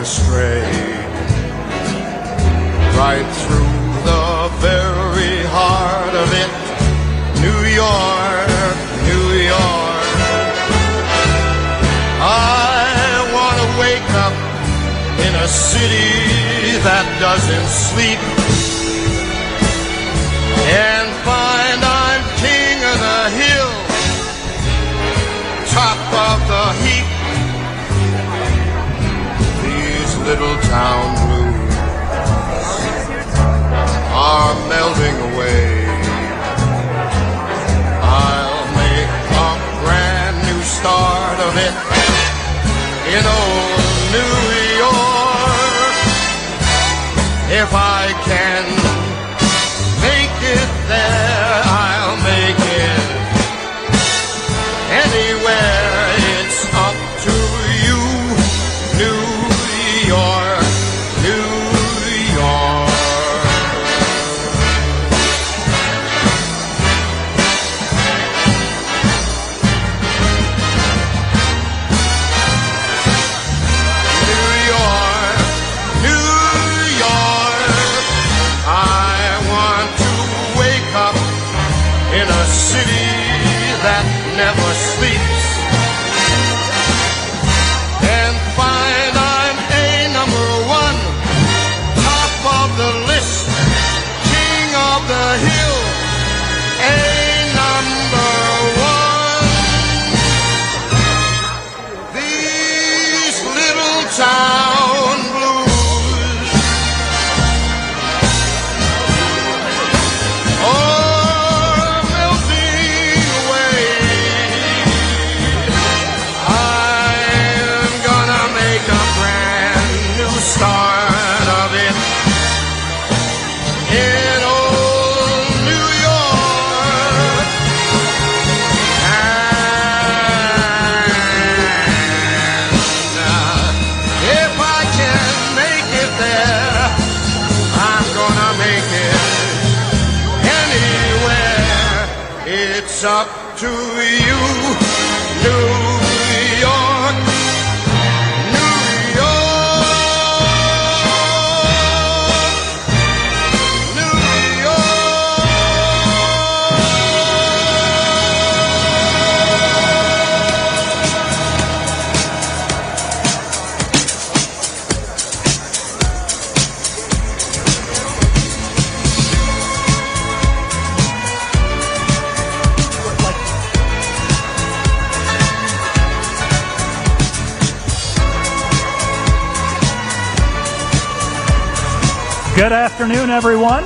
astray. Right through the very heart of it, New York, New York. I want to wake up in a city that doesn't sleep and find I'm king of the hill, top of the heap. These little town blues are melting away. I'll make a brand new start of it in old New York. If I can make it there, I'll make it anywhere. It's up to you, New York, New York. That never sleeps and find I'm a number one, top of the list, king of the hill, a number one. These little town blues, start of it in old New York. And if I can make it there, I'm gonna make it anywhere. It's up to you, New York. Good afternoon, everyone.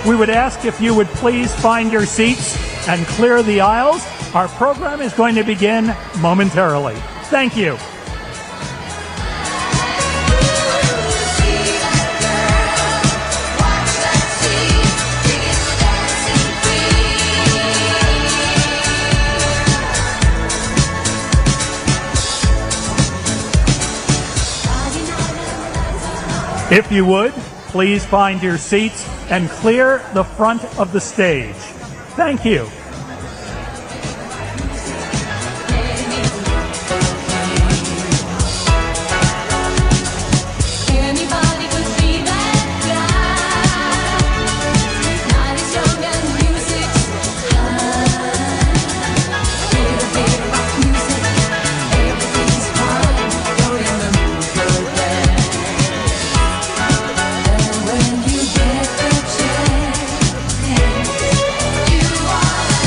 We would ask if you would please find your seats and clear the aisles. Our program is going to begin momentarily. Thank you. If you would, please find your seats and clear the front of the stage. Thank you. You are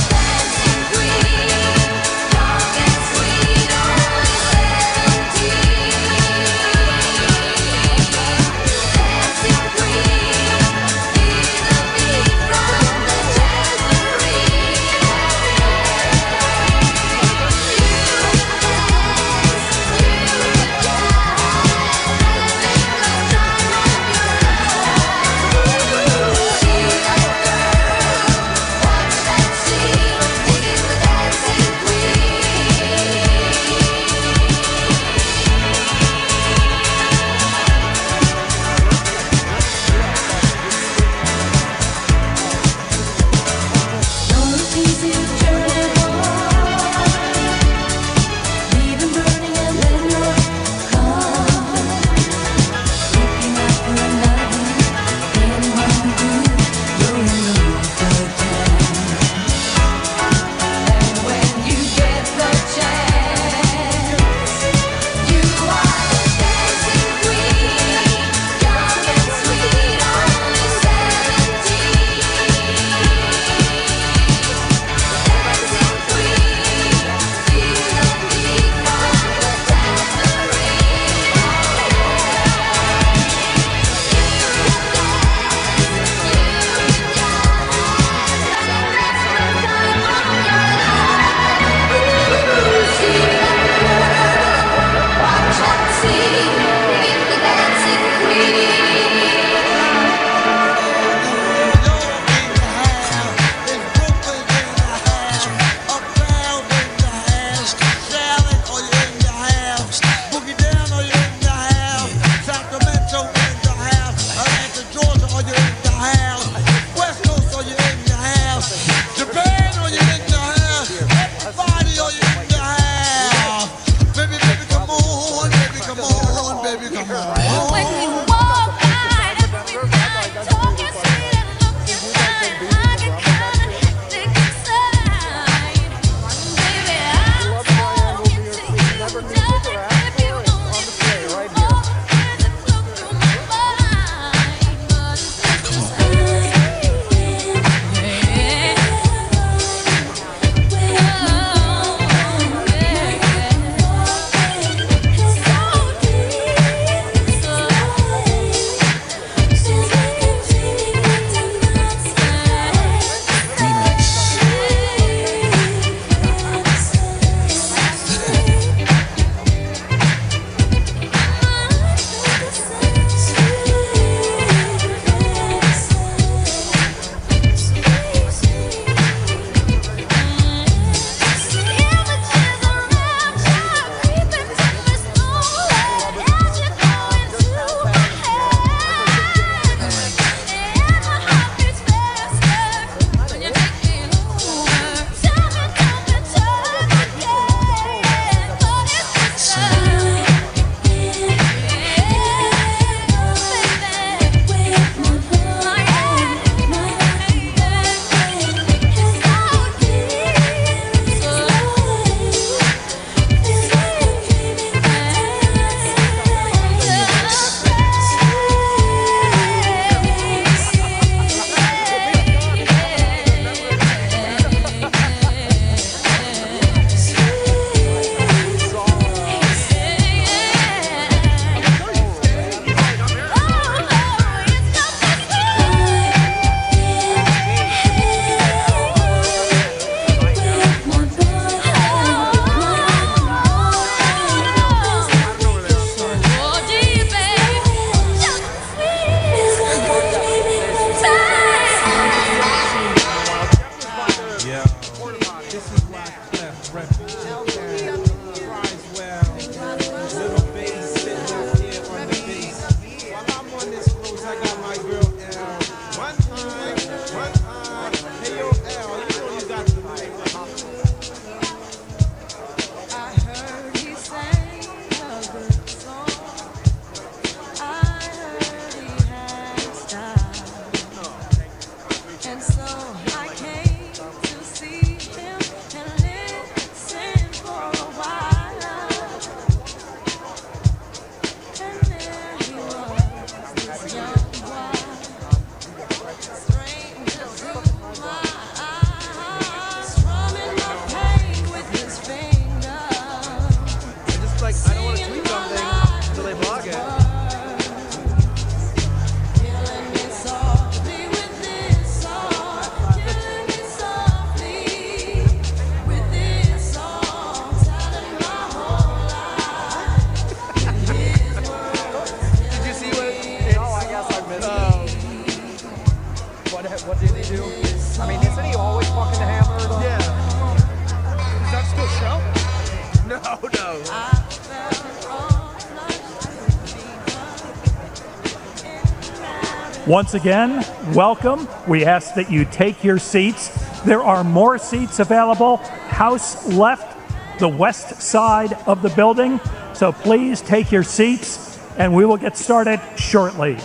baby, come on. When you walk by every night, talking sweet and looking fine, I get kinda hectic inside. Baby, I'm so into you, darling. If you only knew all the things that flow through my mind, but it's just What did he do? I mean, isn't he always fucking the hammer? Yeah. Does that still show? No. Once again, welcome. We ask that you take your seats. There are more seats available. House left, the west side of the building. So please take your seats and we will get started shortly.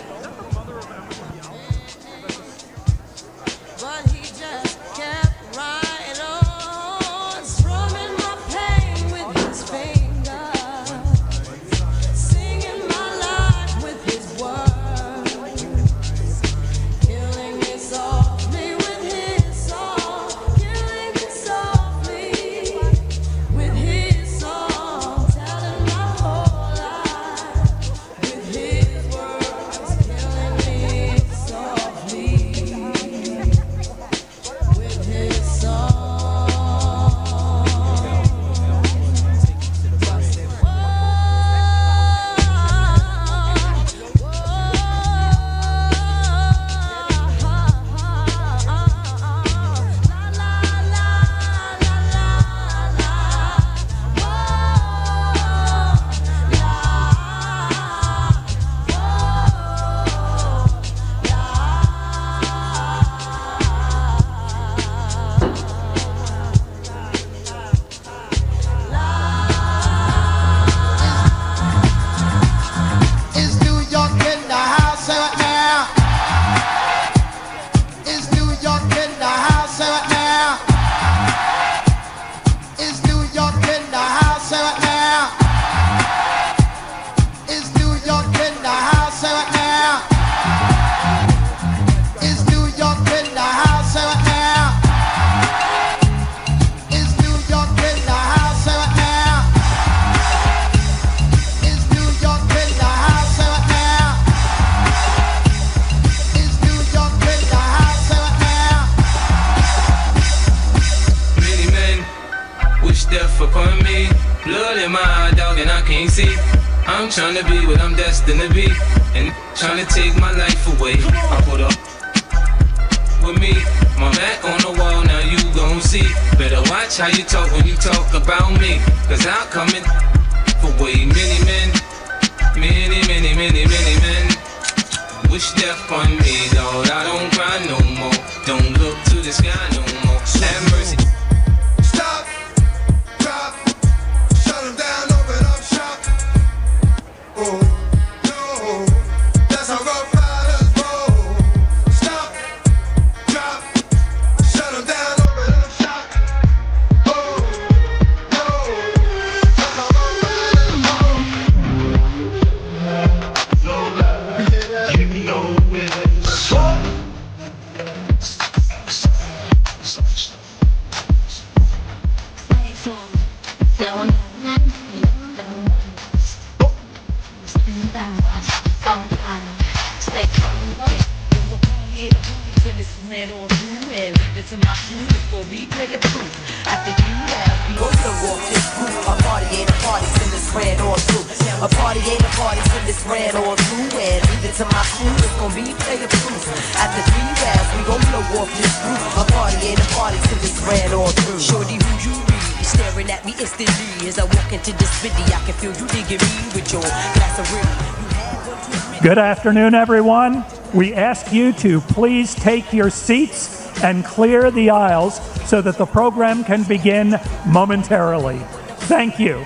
I'm trying to be what I'm destined to be, and trying to take my life away. I put up with me, my back on the wall, now you gon' see. Better watch how you talk when you talk about me, cause I'll come in for way many men, many men. Wish death on me, Lord, I don't cry no more. Don't look to the sky no more. Have mercy. Stop, drop, shut them down, open up shop. Oh, no, that's how rough riders roll. Stop, drop, shut them down, open up shop. Oh, no, that's how rough riders roll. You know it's what? A party ain't a party till it's ran all through. And leave it to my crew, it's gonna be player proof. After 3 rounds, we gon' blow off this roof. A party ain't a party till it's ran all through. Shorty, who you be? You staring at me instantly. As I walk into this city, I can feel you digging me with your glass of rim. Good afternoon, everyone. We ask you to please take your seats and clear the aisles so that the program can begin momentarily. Thank you.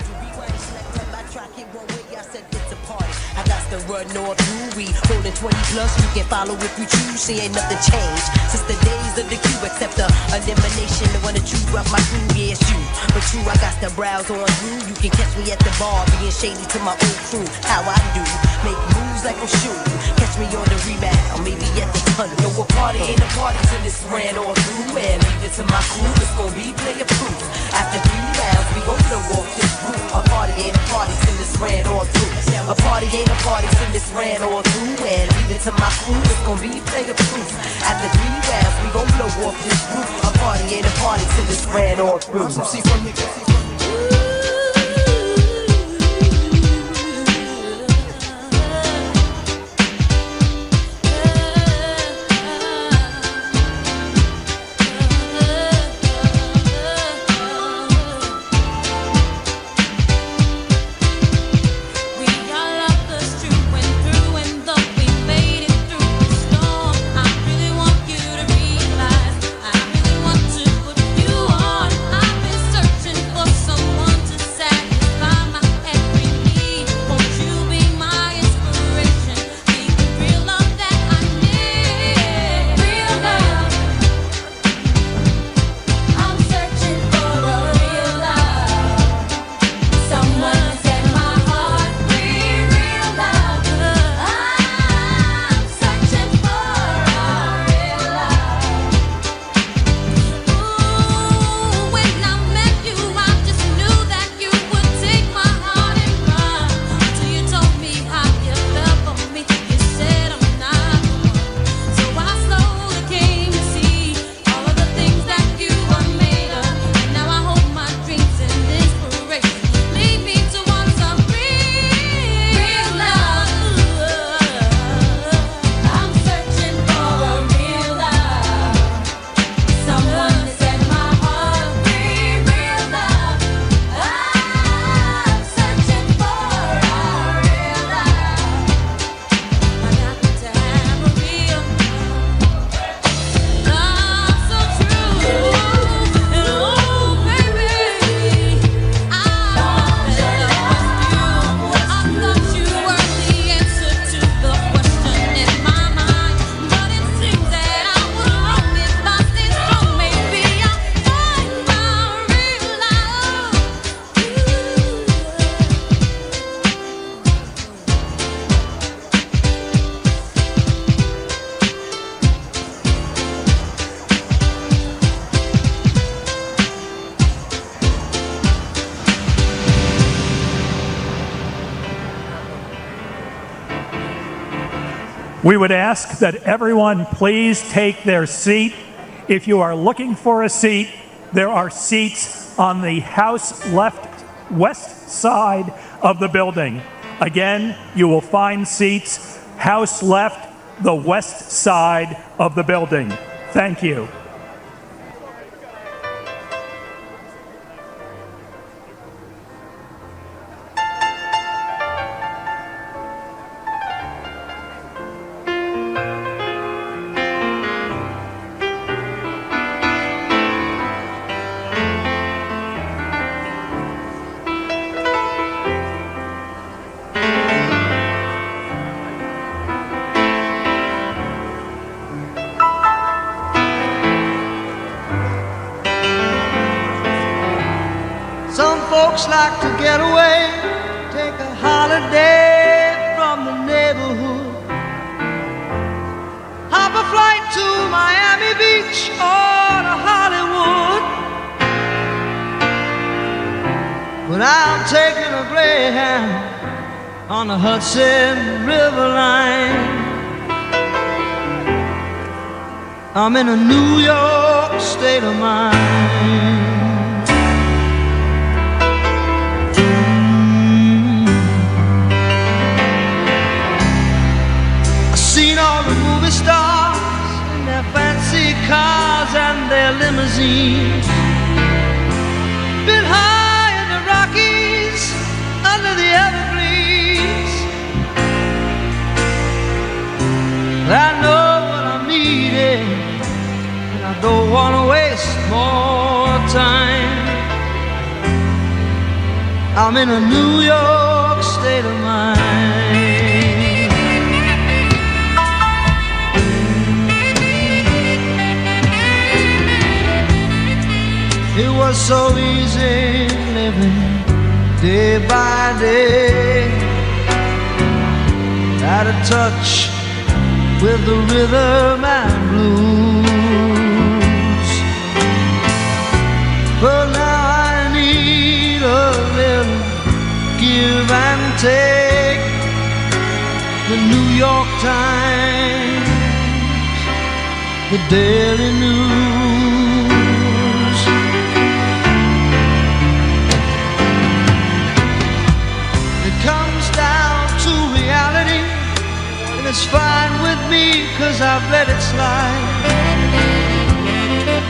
Run all through, we rolling 20 plus, you can follow if you choose. See, ain't nothing changed since the days of the queue, except the elimination. The one that you rock my crew, yeah, it's you. But true, I got the browse on through. You can catch me at the bar, being shady to my old crew. How I do, make moves like I'm shooting. Catch me on the rebound, maybe at the tunnel. No, a party ain't a party till it's ran all through. And leave it to my crew, it's gonna be player proof. After 3 rounds, we gon' blow off this roof. A party ain't a party till it's ran all through. A party ain't a party till it's ran all through. And leave it to my crew, it's gonna be player proof. After 3 rounds, we gon' blow off this roof. A party ain't a party till it's ran all through. See from the We would ask that everyone please take their seat. If you are looking for a seat, there are seats on the house left west side of the building. Again, you will find seats, house left, the west side of the building. Thank you. Some folks like to get away, take a holiday from the neighborhood. Hop a flight to Miami Beach or to Hollywood. But I'm taking a Greyhound on the Hudson River line. I'm in a New York state of mind. Stars in their fancy cars and their limousines. Been high in the Rockies, under the evergreens. I know what I'm needing, and I don't want to waste more time. I'm in a New York state of mind. It was so easy living day by day, out of touch with the rhythm and blues. But now I need a little give and take. The New York Times, the Daily News. It's fine with me, 'cause I've let it slide.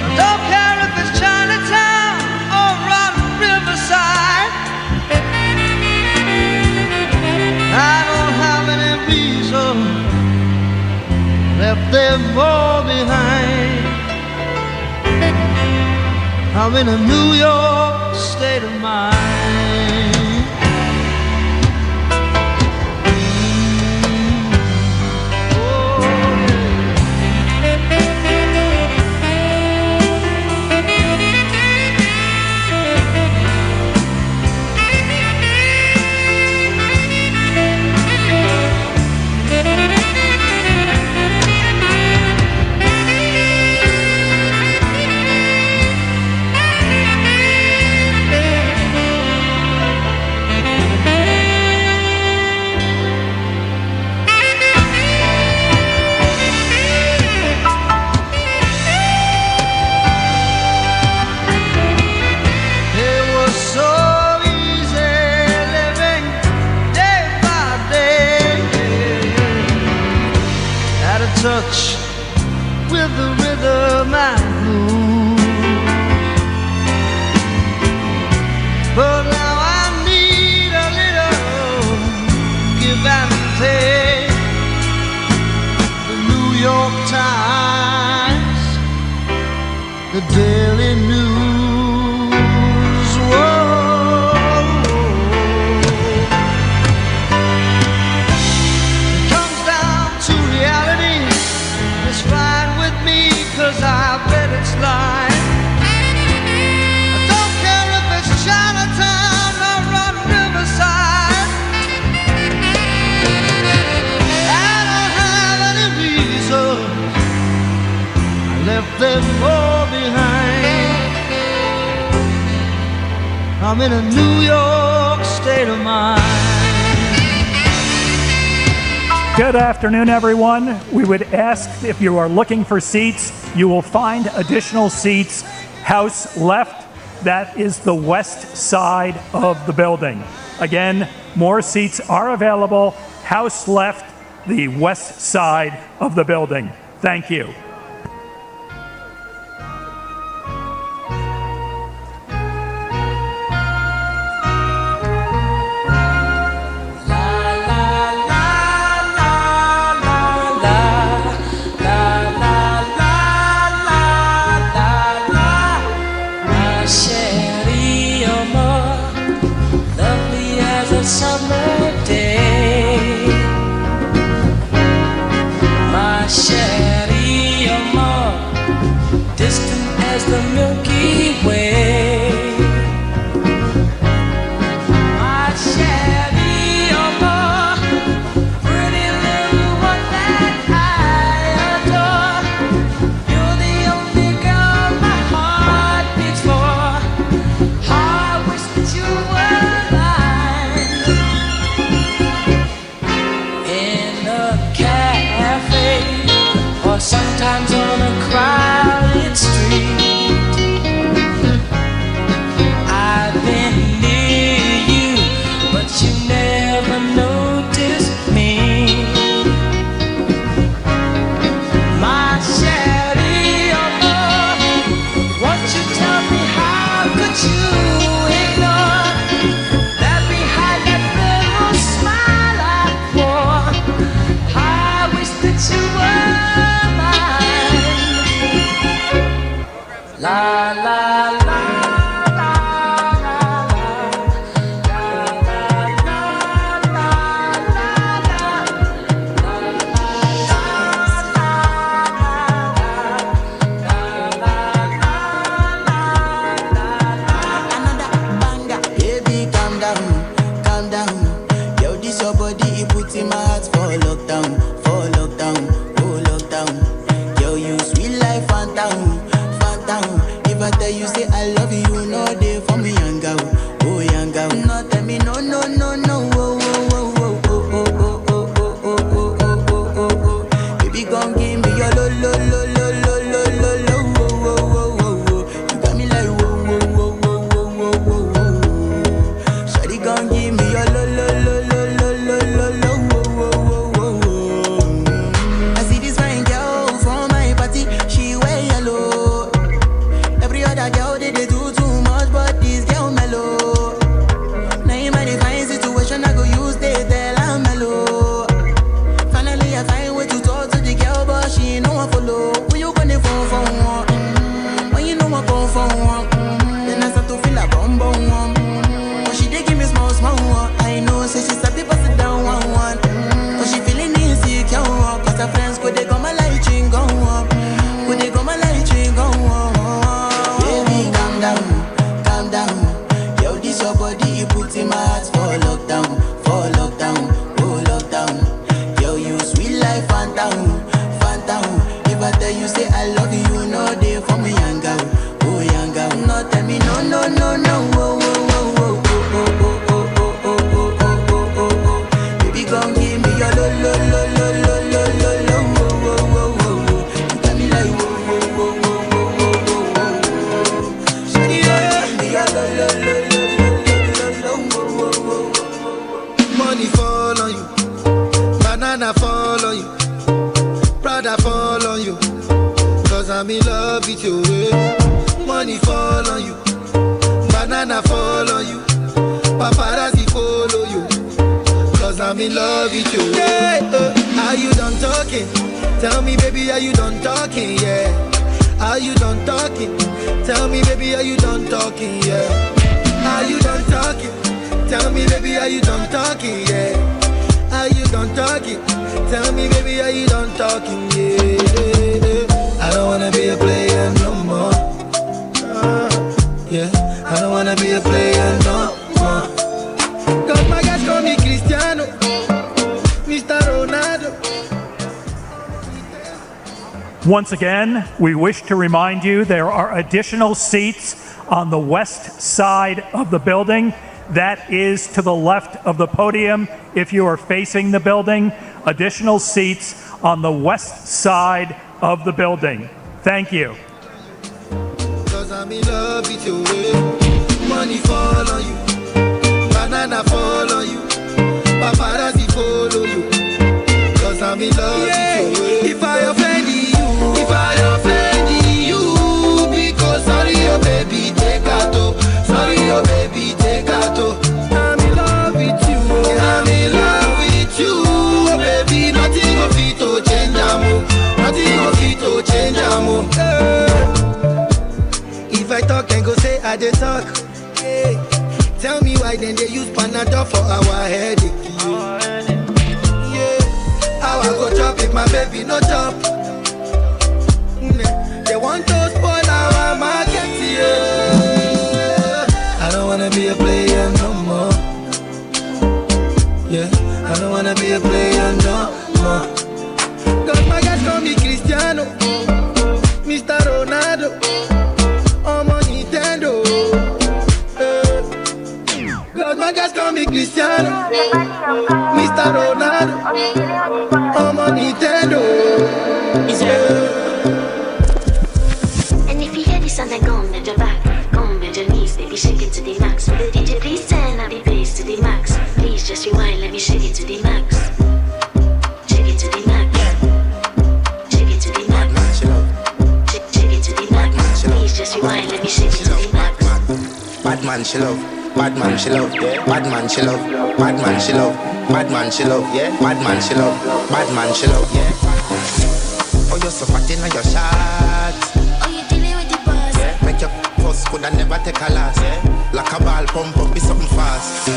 I don't care if it's Chinatown or Rotten Riverside. I don't have any reason left them all behind. I'm in a New York state of mind. Touch with the rhythm and blues. But now I need a little give and take. The New York Times, the Daily News. Whoa. It comes down to reality. It's fine with me, 'cause I've let it slide. I don't care if it's Chinatown or Rotten Riverside. I don't have any reason I left them all behind. I'm in a New York state of mind. Good afternoon, everyone. We would ask, if you are looking for seats, you will find additional seats, house left, that is the west side of the building. Again, more seats are available. House left, the west side of the building. Thank you. Summer day, my sherry, more distant as the Milky Way. My sherry, more pretty little one that I adore. You're the only girl my heart beats for. I wish that you were sometimes on a crowded street. I've been near you, but you never noticed me. My sherry, won't you tell me how could you ignore that behind that little smile I wore? I wish that you were la la la la another banger. Baby, calm down, calm down. Yo, this your body, it puts in my heart for lockdown, oh lockdown. Yo, you sweet life, phantom. If I tell you say I love you, you know they for me young girl, oh young girl. No tell me no, oh, oh. Baby gon' give me your lo. You got me like whoa. Shawty gon' give me your lo. I see this fine girl from my party, she wear yellow. That girl they do too much, but this girl mellow. Now in my fine situation, I go use they tell I'm mellow. Finally I find way to talk to the girl, but she ain't no one follow. Who you gonna phone for? When you know I come for then I start to feel a bum. But she dey give me small. I know, say she start to pass it down one. But she feeling insecure, cause her friends could they come my light ring go up. Could they come my light ring go up. Calm down, yo, this your body, you put in my heart for lockdown, oh lockdown. Yo, you sweet life, phantom. If I tell you say I love you, you know they for me young girl, oh young girl. No tell me no, oh. Baby, gon' give me your lo. You got me like whoa. Money fall on you, banana fall on you, Prada fall on you, cause I'm in love with you. Money fall on you, banana fall on you, paparazzi follow you, cause I'm in love with you. Are you done talking? Tell me baby, are you done talking? Yeah. Are you done talking? Tell me baby, are you done talking? Yeah. Are you done talking? Tell me baby, are you done talking? Yeah. Are you done talking? Tell me baby, are you done talking? Yeah. I don't wanna be a player no more. Yeah. I don't wanna be a player no more. Cause my guys call me Cristiano, Mr. Ronaldo. Once again, we wish to remind you there are additional seats on the west side of the building. That is to the left of the podium if you are facing the building. Additional seats on the west side of the building. Thank you. Cause I'm in love with you. Money fall on you, banana fall they talk. Hey, tell me why then they use Panadol for our headache. Yeah, how I go chop if my baby no chop? They want to spoil our market, yeah. I don't wanna be a player no more. Yeah, I don't wanna be a player no more. Cause my guys call me Cristiano, Mr. Ronaldo, I'm on Nintendo. Cause my guys call me Cristiano, Mr. Ronaldo, I'm on Nintendo. And if you hear this and then go on bend your back, go on bend your knees, baby shake it to the max. Will the DJ please turn up the bass to the max? Please just rewind, let me shake it to the max. Shake it to the max. Shake it to the max. Shake it to the max. Please just rewind, let me shake it to the max. Bad man she love, bad man she love, yeah. Bad man she love, bad man she love, bad man she love, yeah. Bad man she love, bad man she love, yeah. Oh, you're so fat in your shots. Oh, you dealing with the boss? Yeah. Make your post could I never take a loss, yeah. Like a ball pump up, be something fast.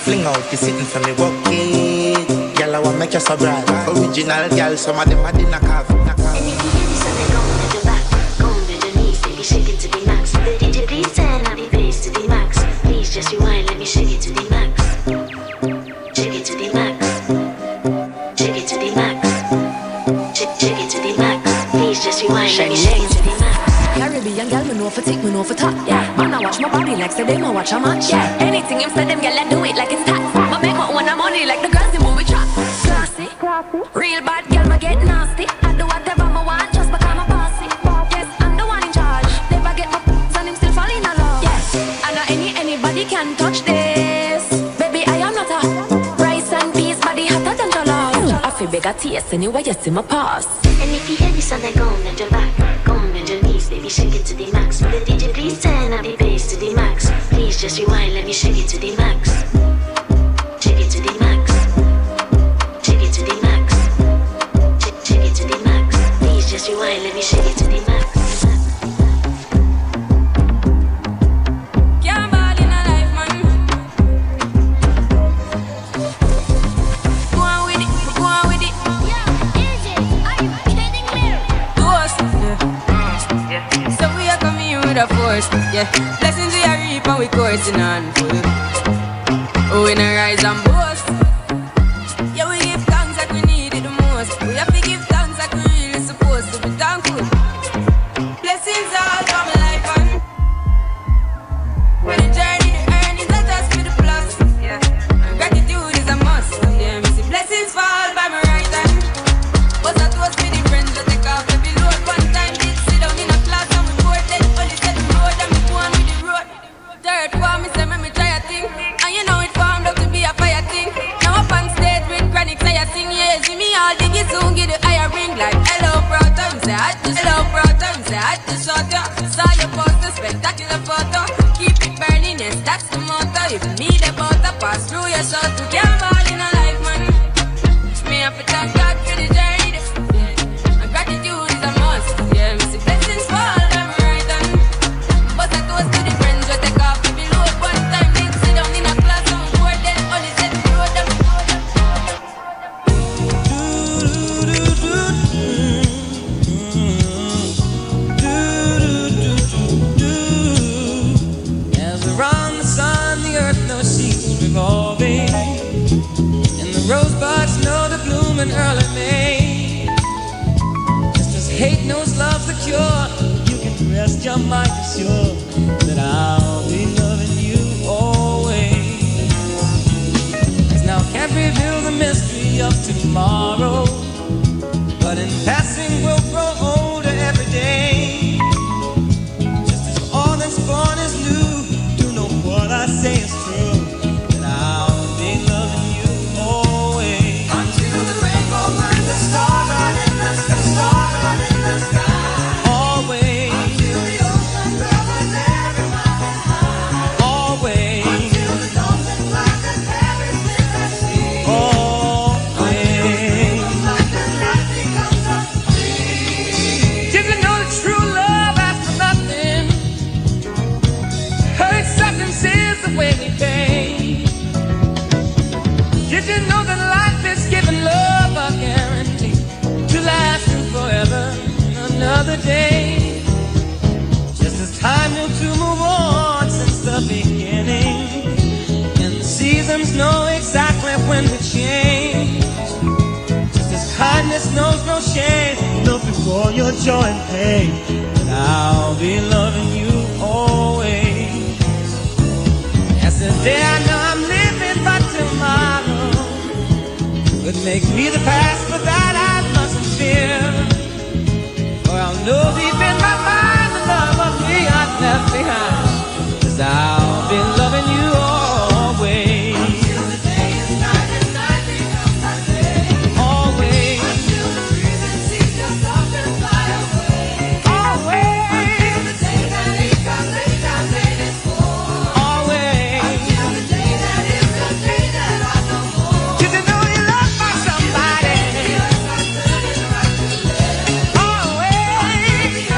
Fling out, you sitting for me, walk it. Girl, I want make you so bright. Original girl, some of them are in a cave. And if you hear this and then go on bend your back, go on bend your knees, baby shake it to the max. The DJ please turn up the bass to the max. Please just rewind, let me shake it to the max. Shake it to the max. Shake it to the max. Shake it to the max. Please just rewind, let me shake it to the max. Caribbean girl, me know for tick, me know for top. Yeah, man, I watch my body like say they ma watch a match. Yeah, anything him say them girl I do it like it's tax. I make my own money like the girls in movie trap. Classy, real bad girl, me get nasty. I do whatever I want just because I'm bossy. Yes, I'm the one in charge. Never get my and him still falling in love. Yes, and anybody can touch this. Baby, I am not a rice and peas, body hotter than jollof. I feel bigger taste anyway, you see my pass. And if you hear this and then go on bend your back, go on bend your knees, baby shake it to the max. Will the DJ please turn up the bass to the max? Please just rewind, let me shake it to the max. Shake it to the max. Shake it to the max. Shake it to the max. Please just rewind, let me shake it to the max. Can't ball in a life, man. Go on with it, go on with it. Are you kidding me? Ghost, yeah. So we are coming in with a force, yeah. Blessings we are reap and we coursing on full. Oh, we no rise and boast. Yeah, we give thanks like we need it the most. We have to give thanks like we really supposed to be thankful. Blessings all for my life and when the journey to earn is not just for the plus, yeah. And gratitude is a must, yeah. Me see blessings fall by my right hand. But that was for the friends that take off every load. One time did sit down in a class and we bored then only set the road and me go on with the road. Third one, me say me try a thing. And you know it formed up to be a fire thing. Now up on stage with chronic say I sing. Yeah, see me all dig it soon, get the higher ring. Like hello brother, me say I just hello brother, me say I just shot ya. Saw your poster, spectacular photo. Keep it burning, yes, that's the motto. If me the butter pass through your shot, you can't ball in a life, man. Me have to thank God for the journey. Yeah. And gratitude is a must. Yeah, me see blessings fall by my right hand. But I toast to the friends we take off every load. One time they sit down in a class and board then only set the road them. As around the sun, the earth knows she's revolving, and the rosebuds know the bloom in early May. Just as hate knows love's the cure, you can rest your mind assured that I'll be loving you always. Cause now can't reveal the mystery of tomorrow, but in passing we'll grow older every day. Just as all that's born is new, do know what I say is true, that I'll be loving you always. Until the rainbow finds the starlight in the sky, starlight in the sky. Always. Until the ocean covers every mountain. Always. Until the dolphin flies and everything I see. Always. another day. Just as time knew to move on since the beginning, and the seasons know exactly when to change. Just as kindness knows no shame, know before your joy and pain, that I'll be loving you always. As the day I know I'm living, but tomorrow could make me the past, but that I mustn't fear. For I'll know deep in my mind the love of me I've left behind, 'cause I'll be loving you always. Until the day is night and night becomes my day. Always. Until the breezes cease to stop and fly away. Always. Until the day that is complete is full. Always. Until the day that is the day that I know more. 'Cause you know you love by somebody. Feels like turning right to left. Always.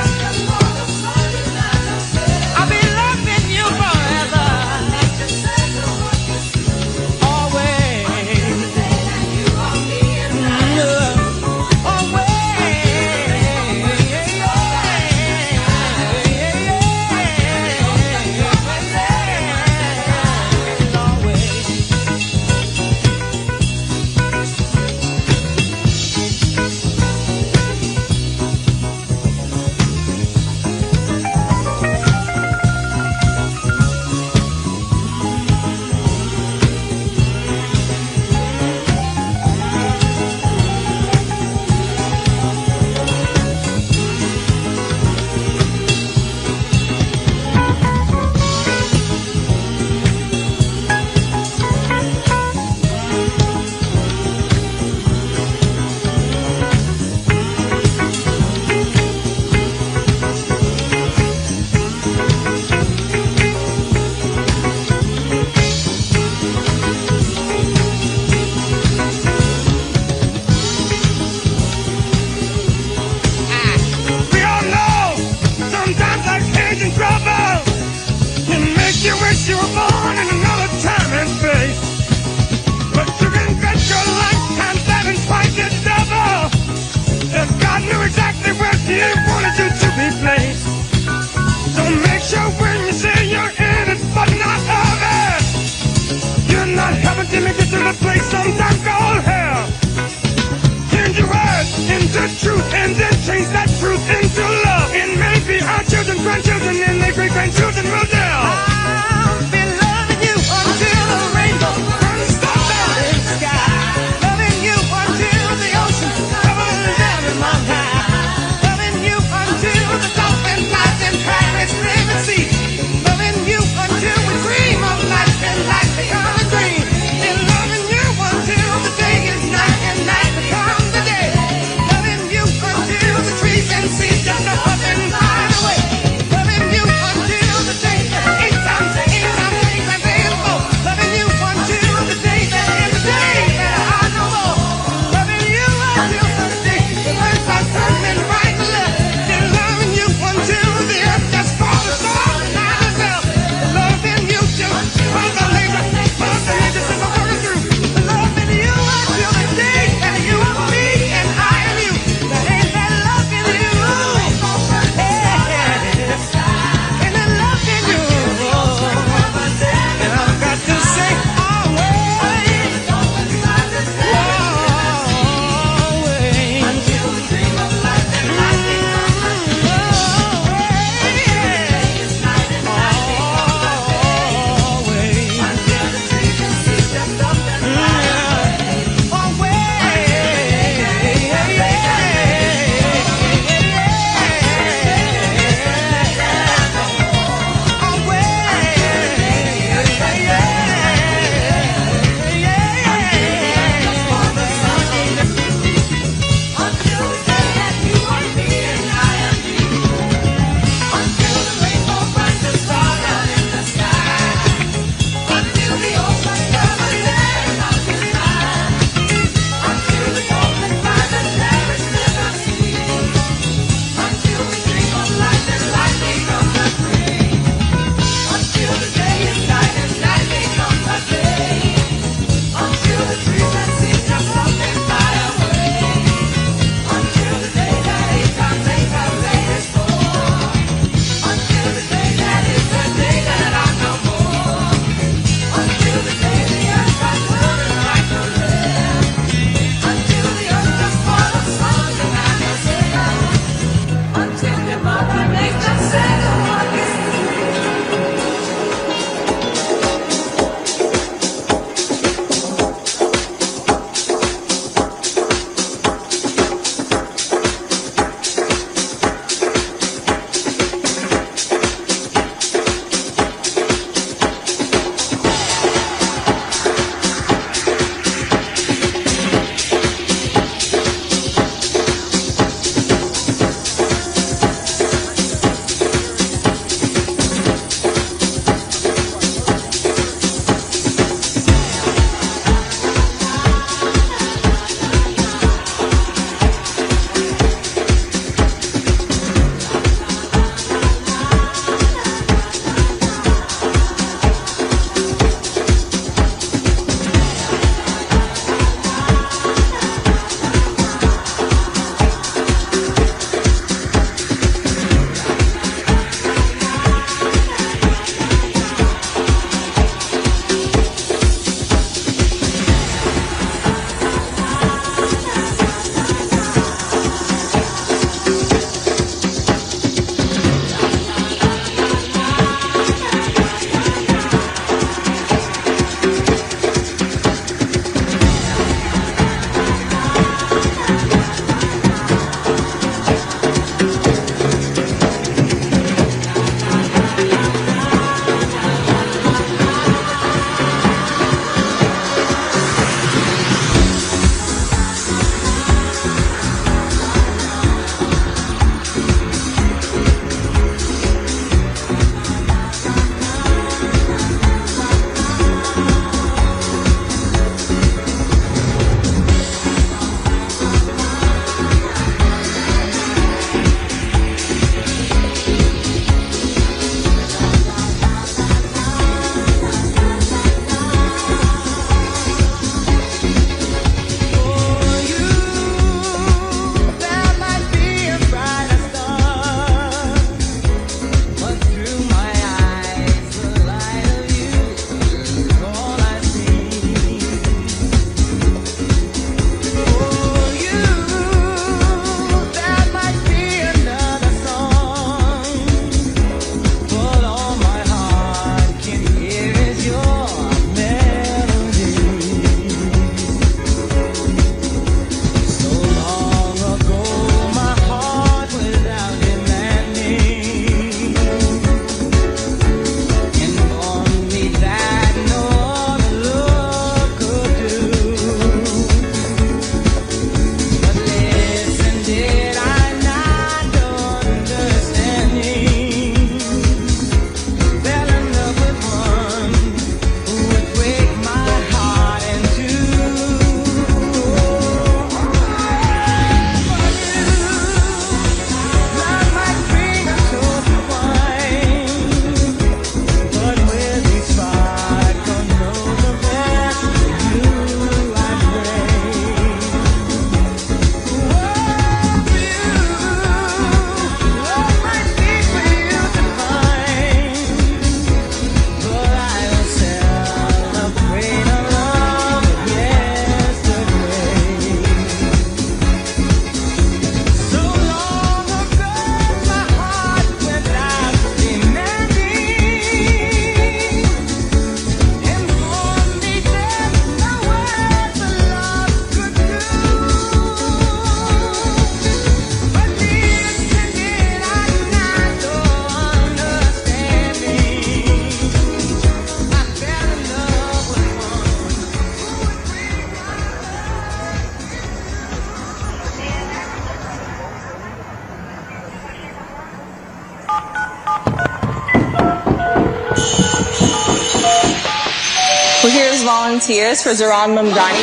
volunteers for Zохrana Mamdani.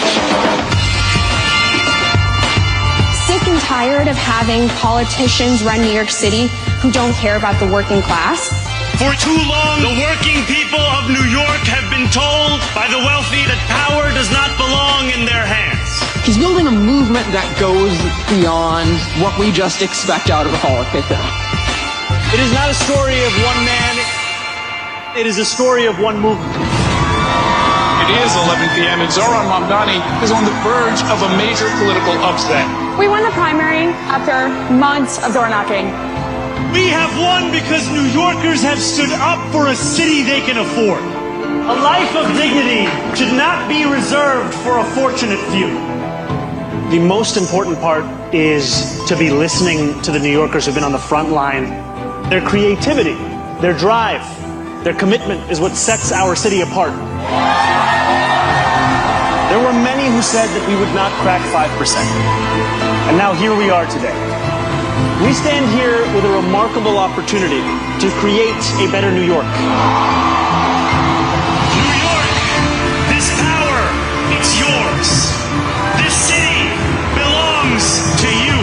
Sick and tired of having politicians run New York City who don't care about the working class? For too long, the working people of New York have been told by the wealthy that power does not belong in their hands. He's building a movement that goes beyond what we just expect out of a politician. It is not a story of one man, it is a story of one movement. It is 11 p.m. and Zохrana Mamdani is on the verge of a major political upset. We won the primary after months of door knocking. We have won because New Yorkers have stood up for a city they can afford. A life of dignity should not be reserved for a fortunate few. The most important part is to be listening to the New Yorkers who've been on the front line. Their creativity, their drive, their commitment is what sets our city apart. There were many who said that we would not crack 5%. And now here we are today. We stand here with a remarkable opportunity to create a better New York. New York, this power, it's yours. This city belongs to you.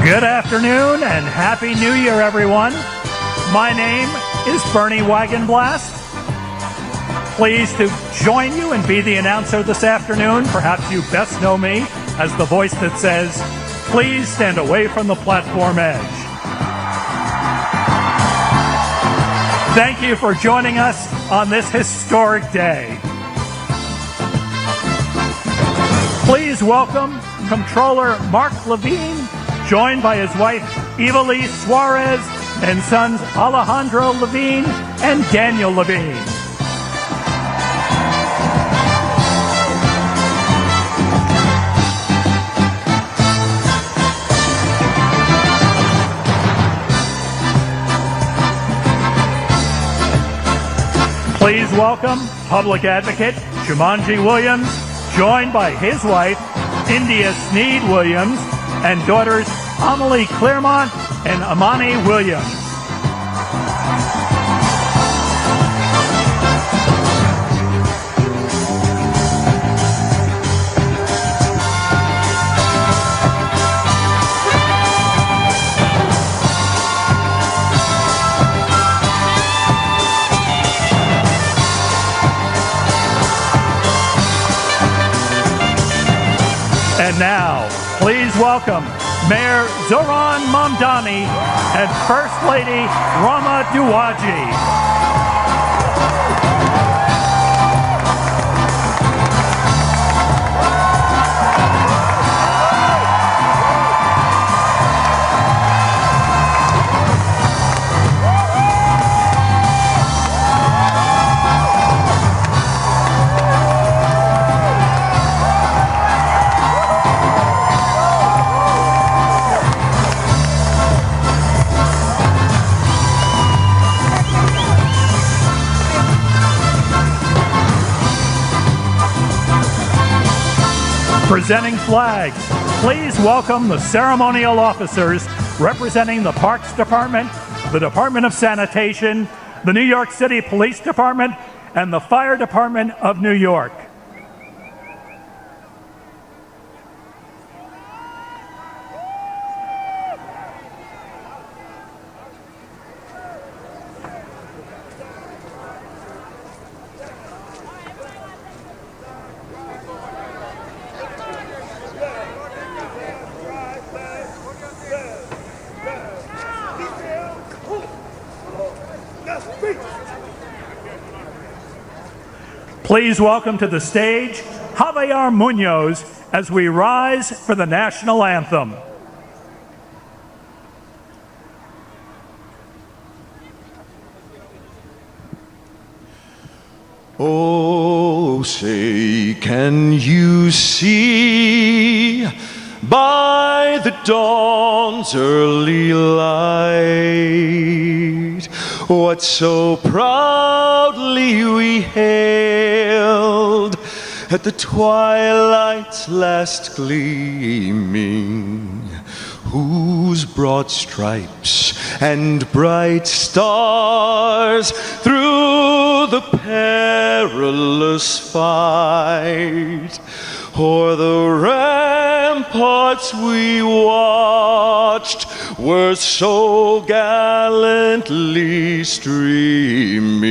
Good afternoon and Happy New Year, everyone. My name is Bernie Wagonblast. Pleased to join you and be the announcer this afternoon. Perhaps you best know me as the voice that says, please stand away from the platform edge. Thank you for joining us on this historic day. Please welcome Comptroller Mark Levine, joined by his wife Evelise Suarez and sons Alejandro Levine and Daniel Levine. Please welcome Public Advocate Jumanji Williams, joined by his wife, India Sneed Williams, and daughters Amelie Claremont and Amani Williams. And now, please welcome Mayor Zохrana Mamdani and First Lady Rama Duwaji. Presenting flags, please welcome the ceremonial officers representing the Parks Department, the Department of Sanitation, the New York City Police Department, and the Fire Department of New York. Please welcome to the stage Javier Munoz as we rise for the national anthem. Oh, say, can you see by the dawn's early light what so proudly we hailed at the twilight's last gleaming? whose broad stripes and bright stars through the perilous fight, o'er the ramparts we watched were so gallantly streaming,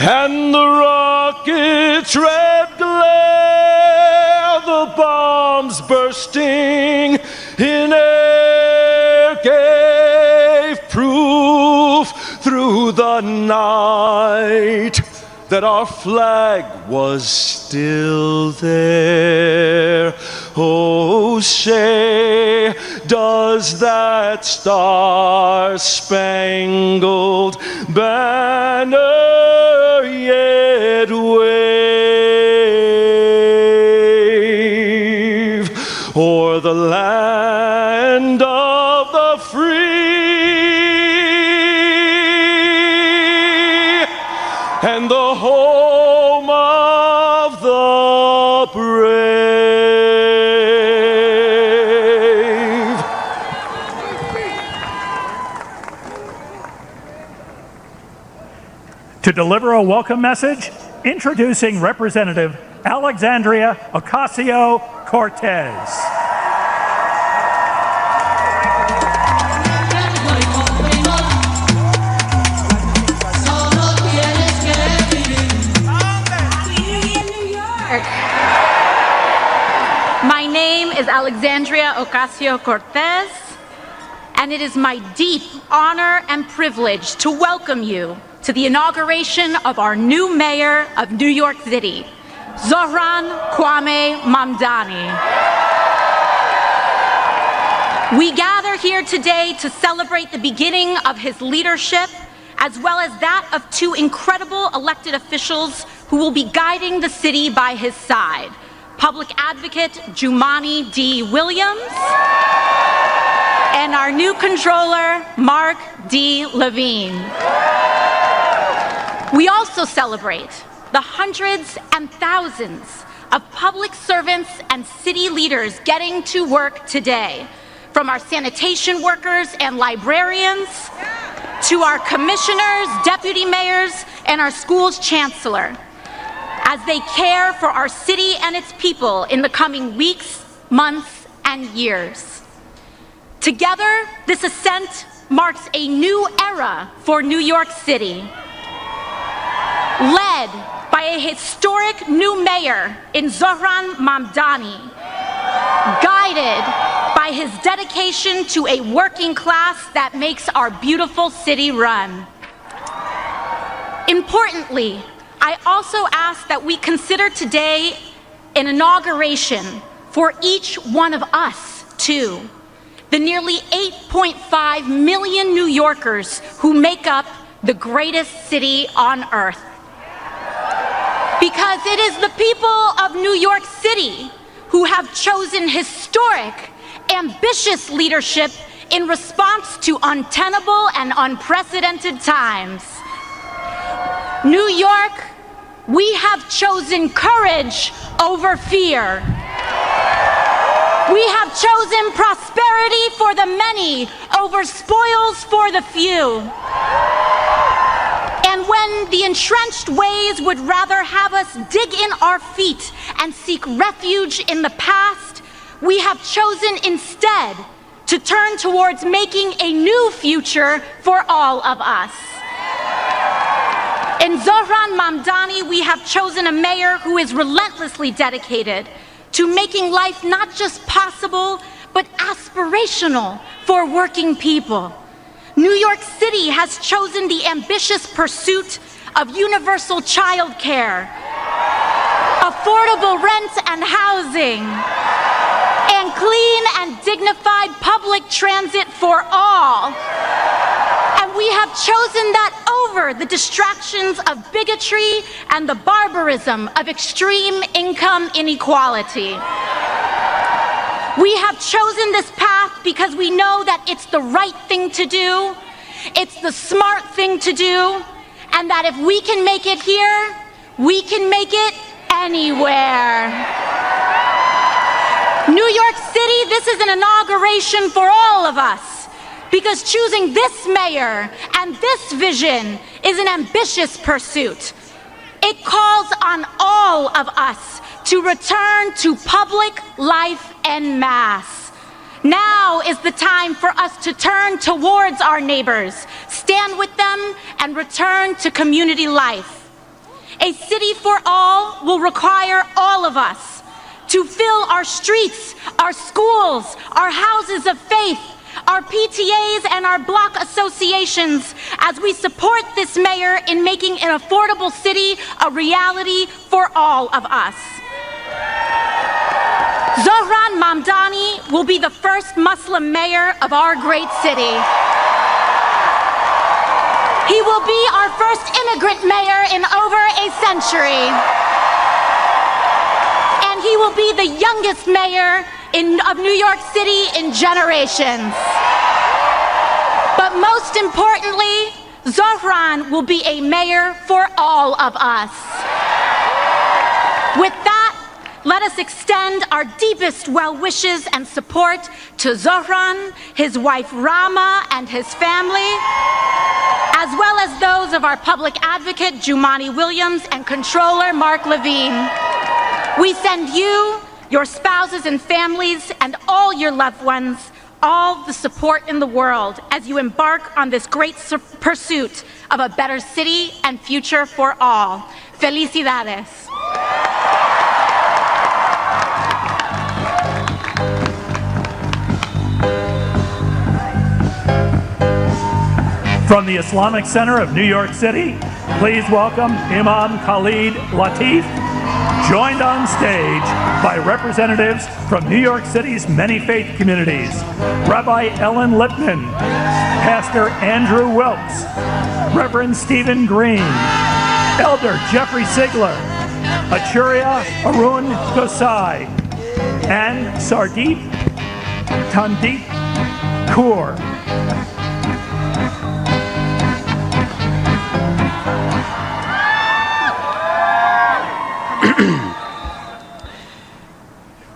and the rocket's red glare, the bombs bursting in air, gave proof through the night that our flag was still there. Oh, say, does that star-spangled banner yet wave o'er the land of the free and the home of the brave? To deliver a welcome message, introducing Representative Alexandria Ocasio-Cortez. My name is Alexandria Ocasio-Cortez, and it is my deep honor and privilege to welcome you to the inauguration of our new mayor of New York City, Zохрана Mamdani. We gather here today to celebrate the beginning of his leadership, as well as that of two incredible elected officials who will be guiding the city by his side: Public Advocate Jumaane D. Williams and our new Comptroller, Mark D. Levine. We also celebrate the hundreds and thousands of public servants and city leaders getting to work today, from our sanitation workers and librarians to our commissioners, deputy mayors, and our school's chancellor, as they care for our city and its people in the coming weeks, months, and years. Together, this ascent marks a new era for New York City, led by a historic new mayor in Zохрана Mamdani, guided by his dedication to a working class that makes our beautiful city run. Importantly, I also ask that we consider today an inauguration for each one of us, too, the nearly 8.5 million New Yorkers who make up the greatest city on earth. Because it is the people of New York City who have chosen historic, ambitious leadership in response to untenable and unprecedented times. New York, we have chosen courage over fear. We have chosen prosperity for the many over spoils for the few. And when the entrenched ways would rather have us dig in our feet and seek refuge in the past, we have chosen instead to turn towards making a new future for all of us. In Zохрана Mamdani, we have chosen a mayor who is relentlessly dedicated to making life not just possible, but aspirational for working people. New York City has chosen the ambitious pursuit of universal child care, affordable rent and housing, and clean and dignified public transit for all. And we have chosen that over the distractions of bigotry and the barbarism of extreme income inequality. We have chosen this path because we know that it's the right thing to do, it's the smart thing to do, and that if we can make it here, we can make it anywhere. New York City, this is an inauguration for all of us, because choosing this mayor and this vision is an ambitious pursuit. It calls on all of us to return to public life en masse. Now is the time for us to turn towards our neighbors, stand with them, and return to community life. A city for all will require all of us to fill our streets, our schools, our houses of faith, our PTAs and our block associations as we support this mayor in making an affordable city a reality for all of us. Zохрана Мамдани will be the first Muslim mayor of our great city. He will be our first immigrant mayor in over a century. And he will be the youngest mayor of New York City in generations. But most importantly, Zохрана will be a mayor for all of us. With that, let us extend our deepest well wishes and support to Zохрана, his wife Rama, and his family, as well as those of our public advocate Jumani Williams and Comptroller Mark Levine. We send you, your spouses and families, and all your loved ones, all the support in the world as you embark on this great pursuit of a better city and future for all. Felicidades. From the Islamic Center of New York City, please welcome Imam Khalid Latif, joined on stage by representatives from New York City's many faith communities, Rabbi Ellen Lipman, Pastor Andrew Wilkes, Reverend Stephen Green, Elder Jeffrey Sigler, Achuria Arun Gosai, and Sardeep Tandeep Kaur.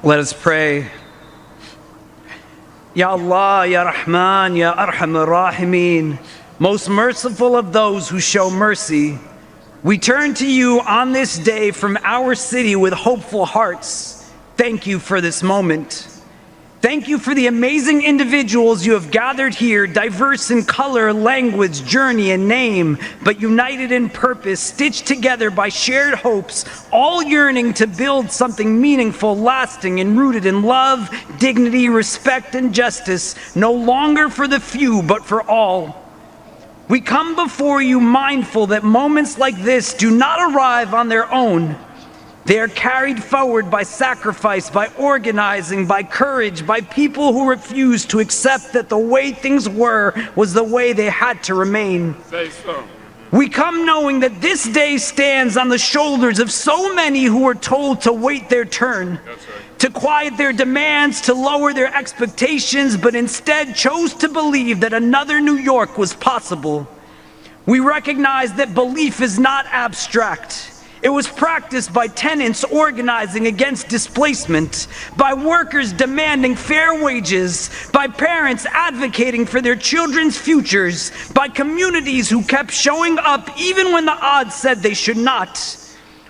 Let us pray. Ya Allah, Ya Rahman, Ya Arhamar Rahimin, most merciful of those who show mercy, we turn to you on this day from our city with hopeful hearts. Thank you for this moment. Thank you for the amazing individuals you have gathered here, diverse in color, language, journey, and name, but united in purpose, stitched together by shared hopes, all yearning to build something meaningful, lasting, and rooted in love, dignity, respect, and justice, no longer for the few, but for all. We come before you mindful that moments like this do not arrive on their own. They are carried forward by sacrifice, by organizing, by courage, by people who refuse to accept that the way things were was the way they had to remain. Say so. We come knowing that this day stands on the shoulders of so many who were told to wait their turn, to quiet their demands, to lower their expectations, but instead chose to believe that another New York was possible. We recognize that belief is not abstract. It was practiced by tenants organizing against displacement, by workers demanding fair wages, by parents advocating for their children's futures, by communities who kept showing up even when the odds said they should not.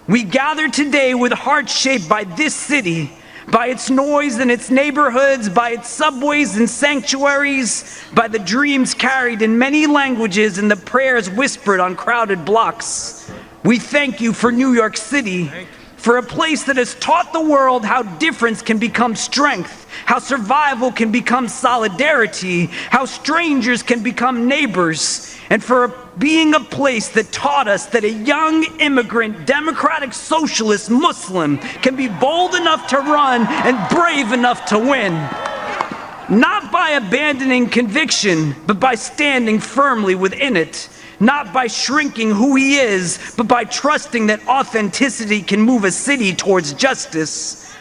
We gather today with hearts shaped by this city, by its noise in its neighborhoods, by its subways and sanctuaries, by the dreams carried in many languages and the prayers whispered on crowded blocks. We thank you for New York City, for a place that has taught the world how difference can become strength, how survival can become solidarity, how strangers can become neighbors, and for being a place that taught us that a young immigrant, democratic socialist Muslim can be bold enough to run and brave enough to win. Not by abandoning conviction, but by standing firmly within it. Not by shrinking who he is, but by trusting that authenticity can move a city towards justice.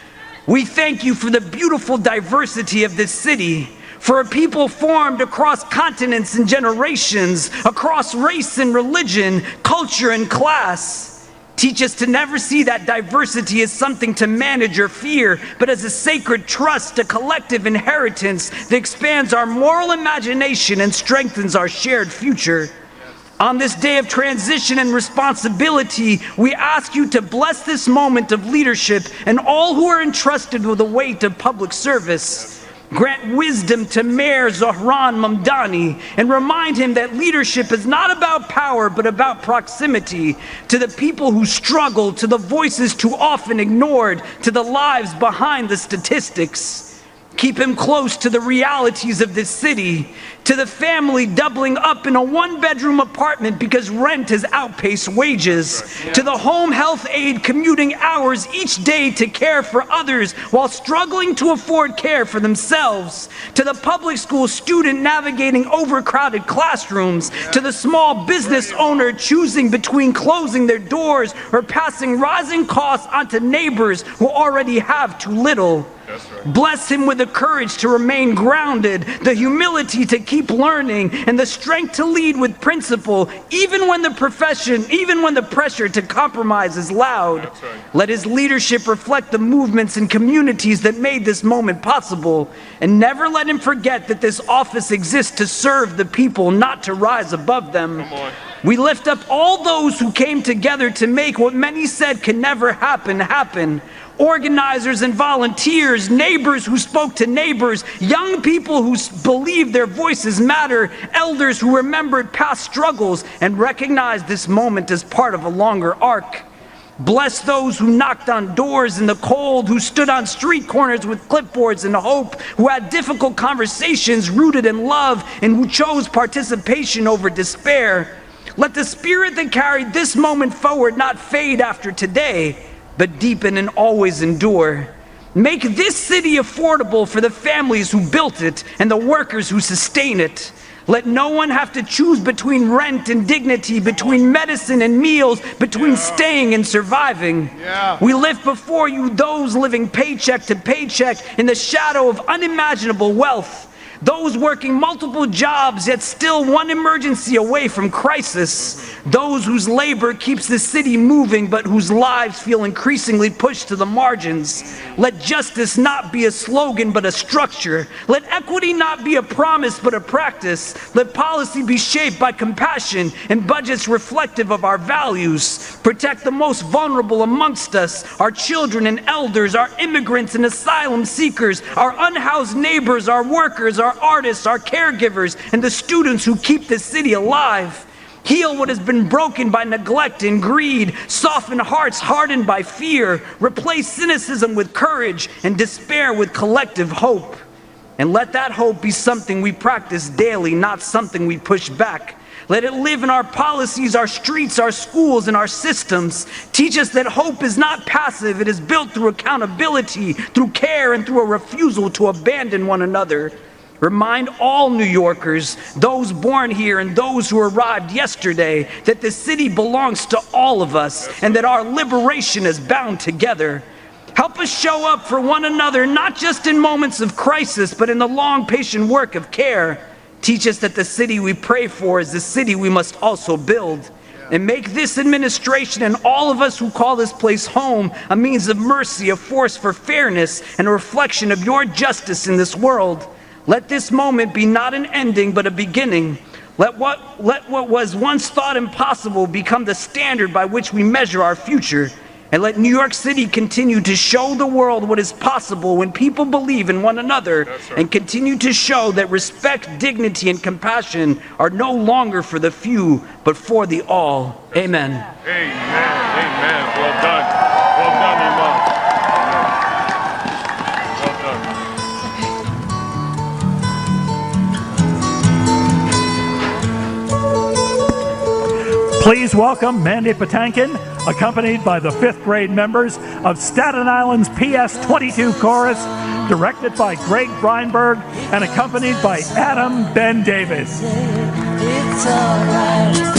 We thank you for the beautiful diversity of this city, for a people formed across continents and generations, across race and religion, culture and class. Teach us to never see that diversity as something to manage or fear, but as a sacred trust, a collective inheritance that expands our moral imagination and strengthens our shared future. On this day of transition and responsibility, we ask you to bless this moment of leadership and all who are entrusted with the weight of public service. Grant wisdom to Mayor Zохрана Мамдани and remind him that leadership is not about power but about proximity to the people who struggle, to the voices too often ignored, to the lives behind the statistics. Keep him close to the realities of this city, to the family doubling up in a one-bedroom apartment because rent has outpaced wages, to the home health aide commuting hours each day to care for others while struggling to afford care for themselves, to the public school student navigating overcrowded classrooms, to the small business owner choosing between closing their doors or passing rising costs onto neighbors who already have too little. Bless him with the courage to remain grounded, the humility to keep learning, and the strength to lead with principle, even when the pressure to compromise is loud. Let his leadership reflect the movements and communities that made this moment possible, and never let him forget that this office exists to serve the people, not to rise above them. We lift up all those who came together to make what many said can never happen, happen. Organizers and volunteers, neighbors who spoke to neighbors, young people who believed their voices matter, elders who remembered past struggles and recognized this moment as part of a longer arc. Bless those who knocked on doors in the cold, who stood on street corners with clipboards and hope, who had difficult conversations rooted in love, and who chose participation over despair. Let the spirit that carried this moment forward not fade after today, but deepen and always endure. Make this city affordable for the families who built it and the workers who sustain it. Let no one have to choose between rent and dignity, between medicine and meals, between staying and surviving. We lift before you those living paycheck to paycheck in the shadow of unimaginable wealth. Those working multiple jobs yet still one emergency away from crisis. Those whose labor keeps the city moving but whose lives feel increasingly pushed to the margins. Let justice not be a slogan but a structure. Let equity not be a promise but a practice. Let policy be shaped by compassion and budgets reflective of our values. Protect the most vulnerable amongst us, our children and elders, our immigrants and asylum seekers, our unhoused neighbors, our workers, our artists, our caregivers, and the students who keep this city alive. Heal what has been broken by neglect and greed. Soften hearts hardened by fear. Replace cynicism with courage and despair with collective hope. And let that hope be something we practice daily, not something we push back. Let it live in our policies, our streets, our schools, and our systems. Teach us that hope is not passive. It is built through accountability, through care, and through a refusal to abandon one another. Remind all New Yorkers, those born here and those who arrived yesterday, that the city belongs to all of us and that our liberation is bound together. Help us show up for one another, not just in moments of crisis, but in the long, patient work of care. Teach us that the city we pray for is the city we must also build. And make this administration and all of us who call this place home a means of mercy, a force for fairness, and a reflection of your justice in this world. Let this moment be not an ending, but a beginning. Let what was once thought impossible become the standard by which we measure our future. And let New York City continue to show the world what is possible when people believe in one another, and continue to show that respect, dignity, and compassion are no longer for the few, but for the all. Amen. Amen. Amen. Well done. Well done, Imam. Well done. Please welcome Mandy Patinkin, accompanied by the 5th grade members of Staten Island's PS 22 Chorus, directed by Greg Breinberg and accompanied by Adam Ben David. It's alright.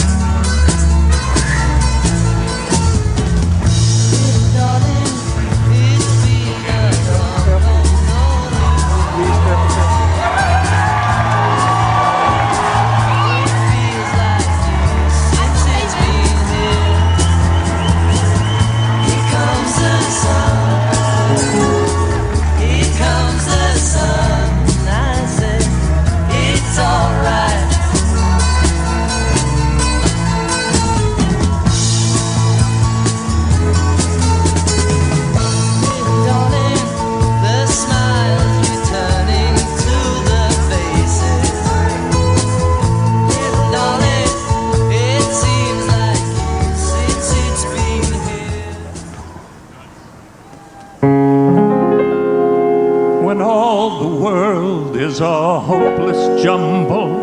hopeless jumble,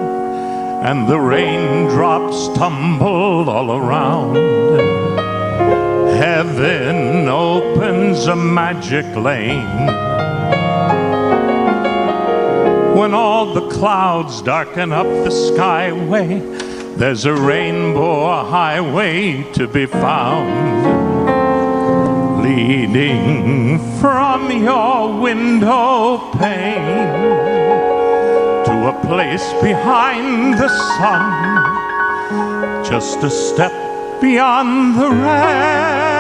and the raindrops tumble all around. Heaven opens a magic lane. When all the clouds darken up the skyway, there's a rainbow highway to be found, leading from your window pane to a place behind the sun, just a step beyond the rain.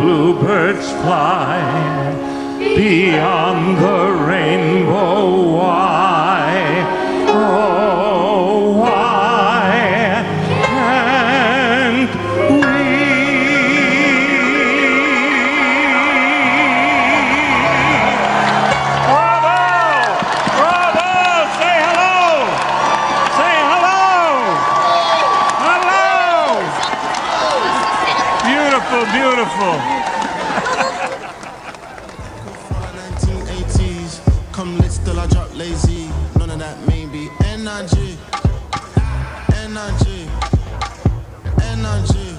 Bluebirds fly beyond the rainbow. Why, oh, why can't we? Bravo! Bravo! Say hello! Say hello! Hello! Beautiful, beautiful. Come lit, still I drop lazy. None of that maybe. Energy. Energy. Energy.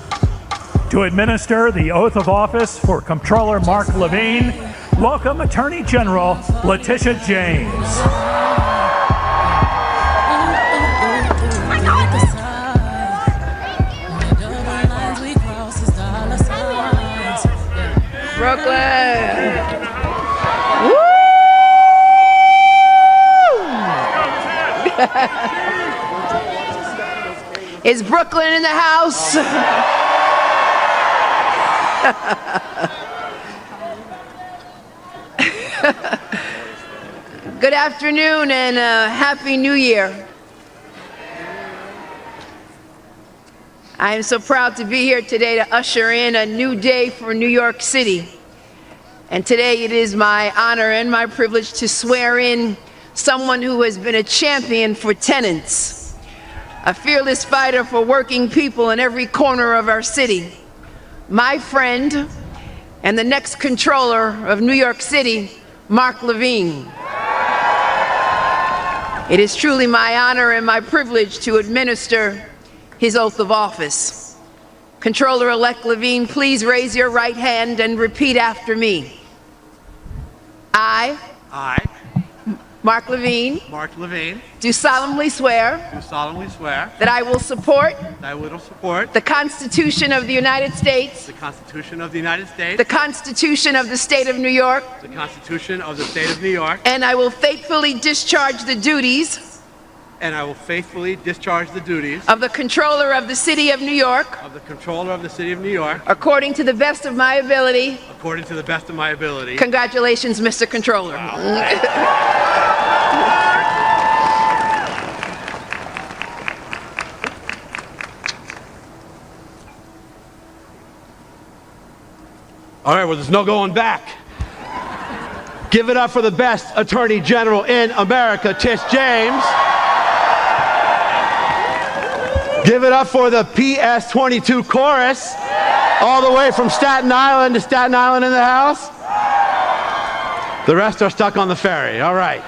To administer the oath of office for Comptroller Mark Levine, welcome Attorney General Letitia James. Brooklyn. Is Brooklyn in the house? Good afternoon and Happy New Year. I am so proud to be here today to usher in a new day for New York City. And today it is my honor and my privilege to swear in someone who has been a champion for tenants, a fearless fighter for working people in every corner of our city, my friend and the next Comptroller of New York City, Mark Levine. It is truly my honor and my privilege to administer his oath of office. Comptroller-elect Levine, please raise your right hand and repeat after me. I, Mark Levine, do solemnly swear that I will support the Constitution of the United States, the Constitution of the United States, the Constitution of the State of New York, the Constitution of the State of New York, and I will faithfully discharge the duties of the Comptroller of the City of New York, according to the best of my ability. Congratulations, Mr. Comptroller. Wow. All right, well, there's no going back. Give it up for the best Attorney General in America, Tish James. Give it up for the PS22 chorus, all the way from Staten Island to Staten Island in the house. The rest are stuck on the ferry. All right.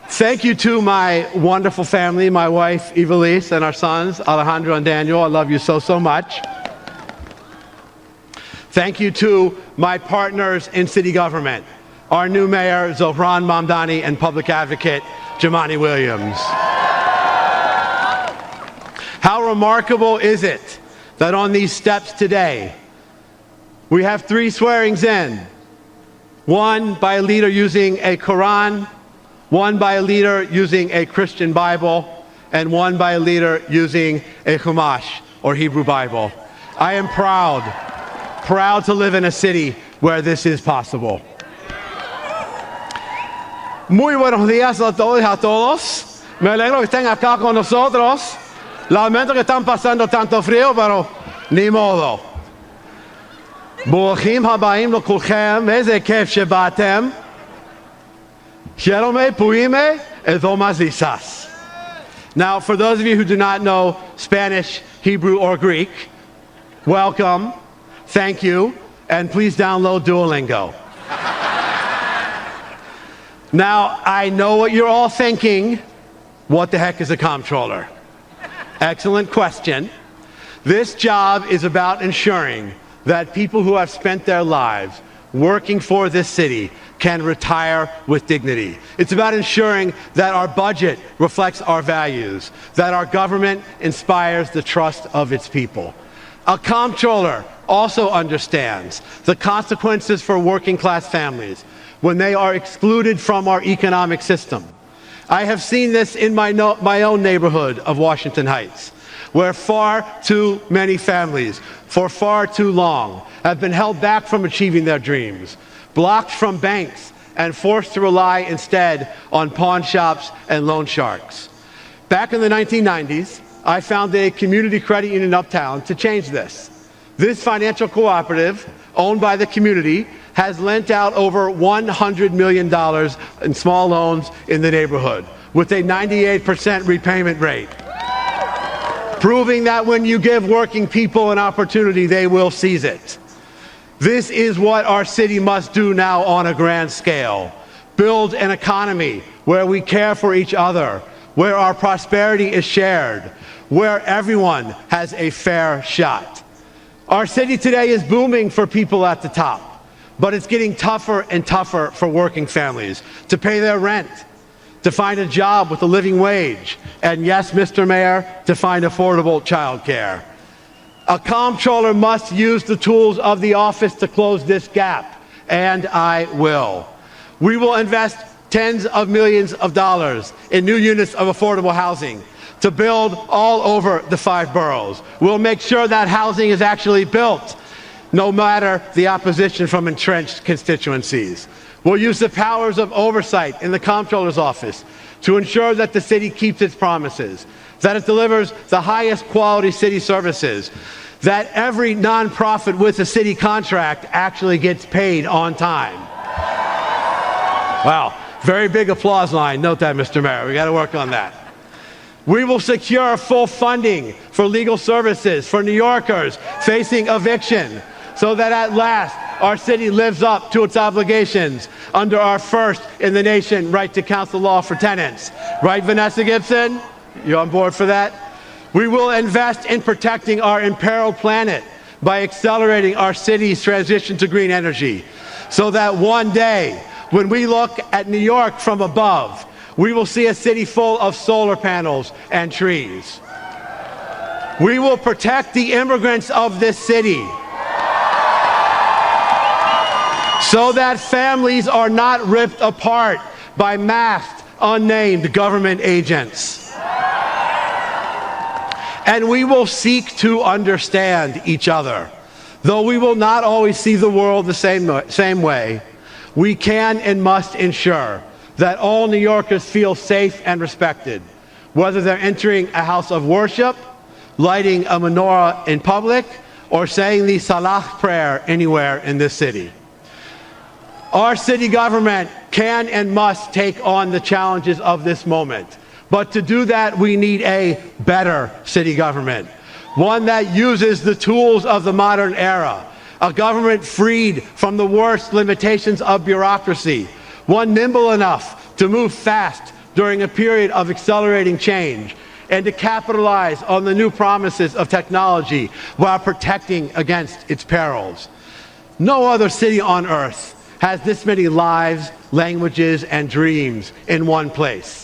Thank you to my wonderful family, my wife, Evelise, and our sons, Alejandro and Daniel. I love you so, so much. Thank you to my partners in city government, our new mayor, Zofran Mamdani, and public advocate, Jamani Williams. How remarkable is it that on these steps today, we have 3 swearings in. One by a leader using a Quran, one by a leader using a Christian Bible, and one by a leader using a Chumash, or Hebrew Bible. I am proud to live in a city where this is possible. Muy buenos días a todos y a todos. Me alegro que estén acá con nosotros. Lamento que están pasando tanto frío, pero ni modo. ברוכים הבאים לכולכם, איזה כיף שבאתם. Shalom puime edomazisas. Now, for those of you who do not know Spanish, Hebrew, or Greek, welcome, thank you, and please download Duolingo. Now, I know what you're all thinking. What the heck is a comptroller? Excellent question. This job is about ensuring that people who have spent their lives working for this city can retire with dignity. It's about ensuring that our budget reflects our values, that our government inspires the trust of its people. A comptroller also understands the consequences for working class families when they are excluded from our economic system. I have seen this in my own neighborhood of Washington Heights, where far too many families, for far too long, have been held back from achieving their dreams, blocked from banks, and forced to rely instead on pawn shops and loan sharks. Back in the 1990s, I founded a community credit union uptown to change this. This financial cooperative, owned by the community, has lent out over $100 million in small loans in the neighborhood, with a 98% repayment rate, proving that when you give working people an opportunity, they will seize it. This is what our city must do now on a grand scale. Build an economy where we care for each other, where our prosperity is shared, where everyone has a fair shot. Our city today is booming for people at the top, but it's getting tougher and tougher for working families to pay their rent, to find a job with a living wage, and yes, Mr. Mayor, to find affordable childcare. A comptroller must use the tools of the office to close this gap, and I will. We will invest tens of millions of dollars in new units of affordable housing to build all over the 5 boroughs. We'll make sure that housing is actually built, no matter the opposition from entrenched constituencies. We'll use the powers of oversight in the comptroller's office to ensure that the city keeps its promises, that it delivers the highest quality city services, that every nonprofit with a city contract actually gets paid on time. Wow, very big applause line. Note that, Mr. Mayor. We got to work on that. We will secure full funding for legal services for New Yorkers facing eviction, so that at last our city lives up to its obligations under our first in the nation right to counsel law for tenants. Right, Vanessa Gibson? You on board for that? We will invest in protecting our imperiled planet by accelerating our city's transition to green energy, so that one day, when we look at New York from above, we will see a city full of solar panels and trees. We will protect the immigrants of this city, so that families are not ripped apart by masked, unnamed government agents. And we will seek to understand each other. Though we will not always see the world the same way, we can and must ensure that all New Yorkers feel safe and respected, whether they're entering a house of worship, lighting a menorah in public, or saying the Salah prayer anywhere in this city. Our city government can and must take on the challenges of this moment. But to do that, we need a better city government, one that uses the tools of the modern era, a government freed from the worst limitations of bureaucracy, one nimble enough to move fast during a period of accelerating change, and to capitalize on the new promises of technology while protecting against its perils. No other city on earth has this many lives, languages, and dreams in one place.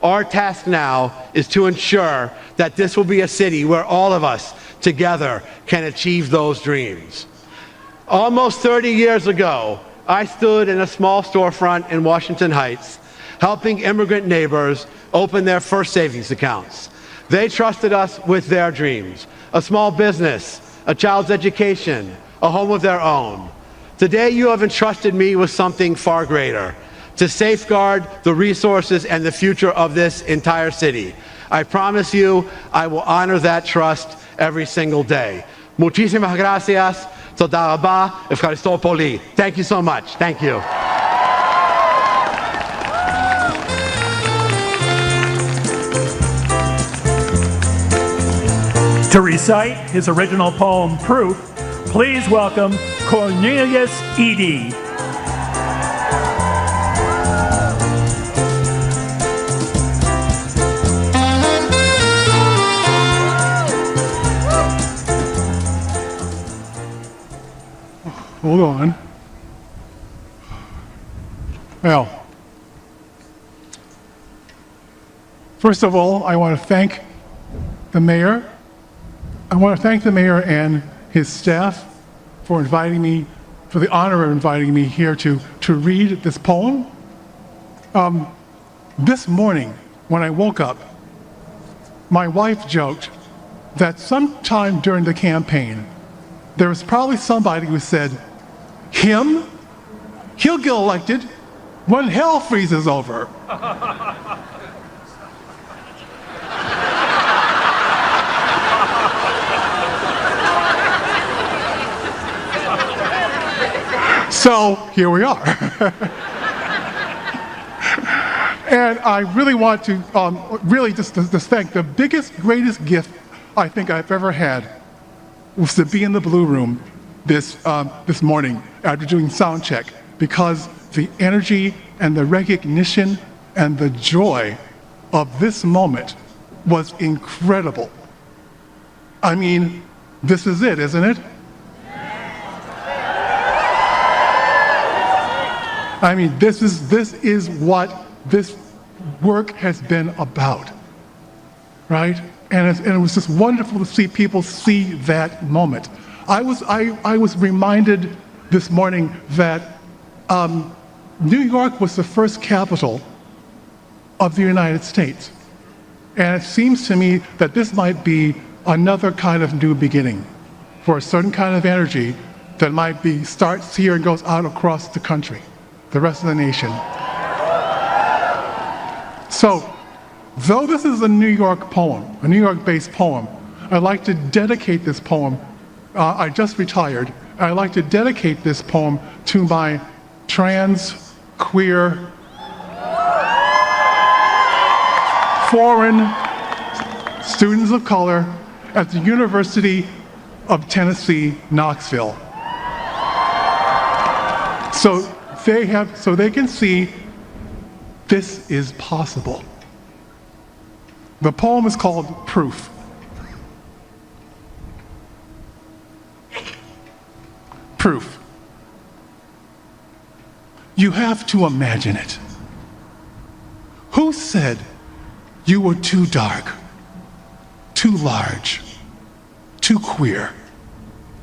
Our task now is to ensure that this will be a city where all of us together can achieve those dreams. Almost 30 years ago, I stood in a small storefront in Washington Heights, helping immigrant neighbors open their first savings accounts. They trusted us with their dreams, a small business, a child's education, a home of their own. Today, you have entrusted me with something far greater, to safeguard the resources and the future of this entire city. I promise you, I will honor that trust every single day. Muchísimas gracias. Toda rabá. Efcharisto poli. Thank you so much. Thank you. To recite his original poem, Proof, please welcome Cornelius Eady. Hold on. Well, first of all, I want to thank the mayor. I want to thank the mayor and his staff for inviting me, for the honor of inviting me here to read this poem. This morning, when I woke up, my wife joked that sometime during the campaign, there was probably somebody who said, him? He'll get elected when hell freezes over. So here we are. And I really want to really just thank the biggest, greatest gift I think I've ever had was to be in the Blue Room this morning after doing sound check, because the energy and the recognition and the joy of this moment was incredible. I mean, this is it, isn't it? I mean, this is what this work has been about, right? And it was just wonderful to see people see that moment. I was reminded this morning that New York was the first capital of the United States. And it seems to me that this might be another kind of new beginning for a certain kind of energy that might be starts here and goes out across the country, the rest of the nation. So, though this is a New York poem, a New York-based poem, I'd like to dedicate this poem. I just retired. I'd like to dedicate this poem to my trans, queer, foreign students of color at the University of Tennessee, Knoxville. So they can see this is possible. The poem is called Proof. Proof. You have to imagine it. Who said you were too dark, too large, too queer,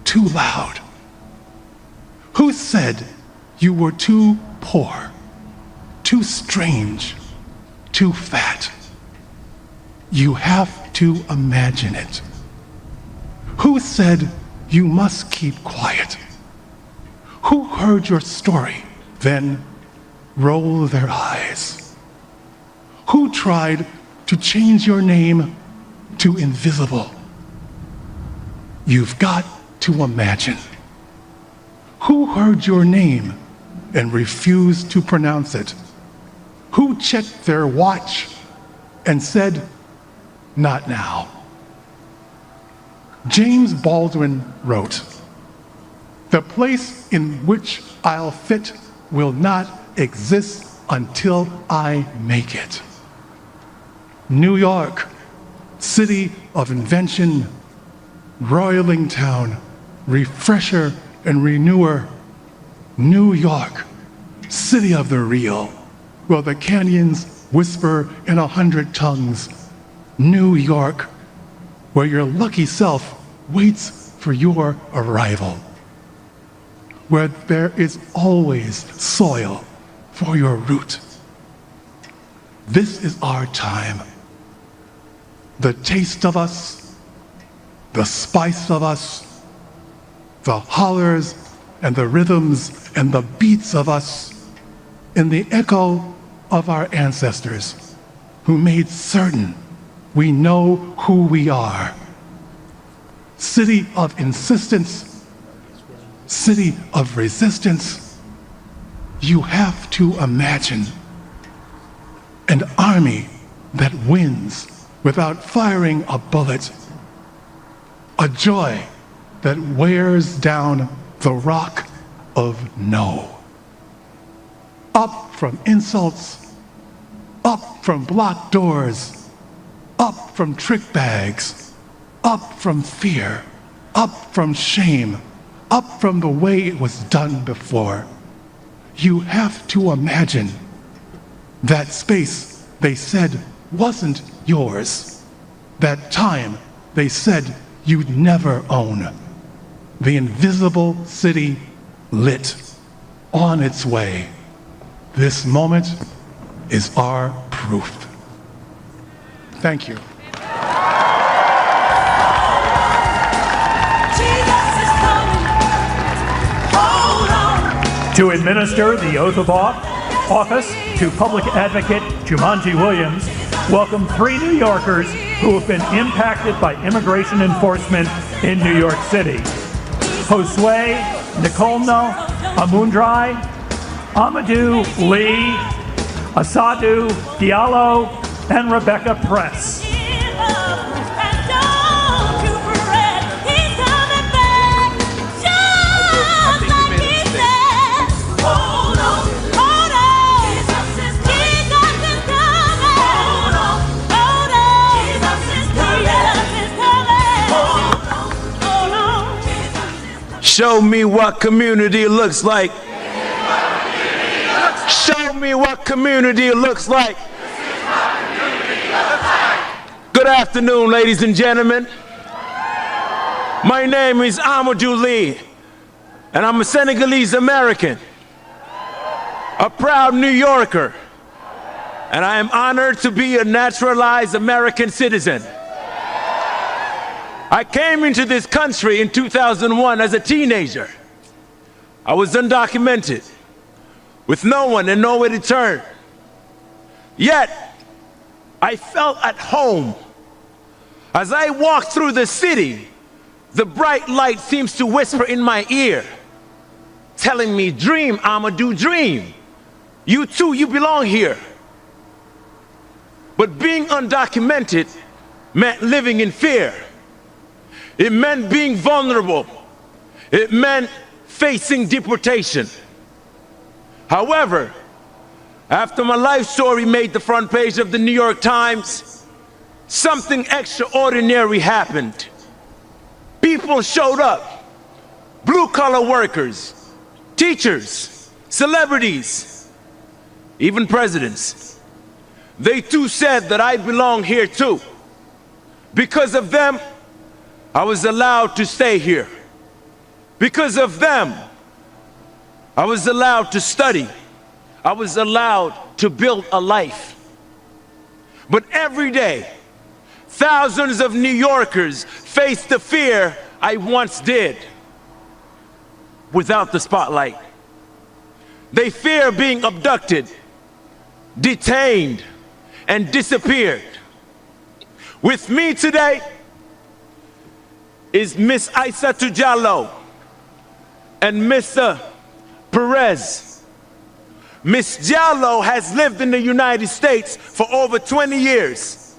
too loud? Who said you were too poor, too strange, too fat? You have to imagine it. Who said you must keep quiet? Who heard your story, then rolled their eyes? Who tried to change your name to invisible? You've got to imagine? Who heard your name and refused to pronounce it? Who checked their watch and said, "Not now"? James Baldwin wrote, "The place in which I'll fit will not exist until I make it." New York, city of invention, roiling town, refresher and renewer. New York, city of the real, where the canyons whisper in 100 tongues. New York, where your lucky self waits for your arrival, where there is always soil for your root. This is our time. The taste of us, the spice of us, the hollers and the rhythms and the beats of us, in the echo of our ancestors who made certain we know who we are. City of insistence, city of resistance, you have to imagine an army that wins without firing a bullet, a joy that wears down the rock of no. Up from insults, up from blocked doors, up from trick bags, up from fear, up from shame, up from the way it was done before. You have to imagine that space they said wasn't yours, that time they said you'd never own. The invisible city lit, on its way. This moment is our proof. Thank you. To administer the oath of office to Public Advocate Jumanji Williams, welcome 3 New Yorkers who have been impacted by immigration enforcement in New York City. Josue Nicolno Amundrai, Amadou Lee, Asadu Diallo, and Rebecca Press. Show me what community looks like. Show me what community looks like. Good afternoon, ladies and gentlemen. My name is Amadou Lee, and I'm a Senegalese American, a proud New Yorker, and I am honored to be a naturalized American citizen. I came into this country in 2001 as a teenager. I was undocumented, with no one and nowhere to turn. Yet, I felt at home. As I walked through the city, the bright light seems to whisper in my ear, telling me, "Dream, Amadou, dream. You too, you belong here." But being undocumented meant living in fear. It meant being vulnerable. It meant facing deportation. However, after my life story made the front page of the New York Times, something extraordinary happened. People showed up, blue-collar workers, teachers, celebrities, even presidents. They too said that I belong here too. Because of them, I was allowed to stay here. Because of them, I was allowed to study. I was allowed to build a life. But every day, thousands of New Yorkers face the fear I once did without the spotlight. They fear being abducted, detained, and disappeared. With me today is Miss Aissatou Diallo and Mr. Perez. Miss Diallo has lived in the United States for over 20 years.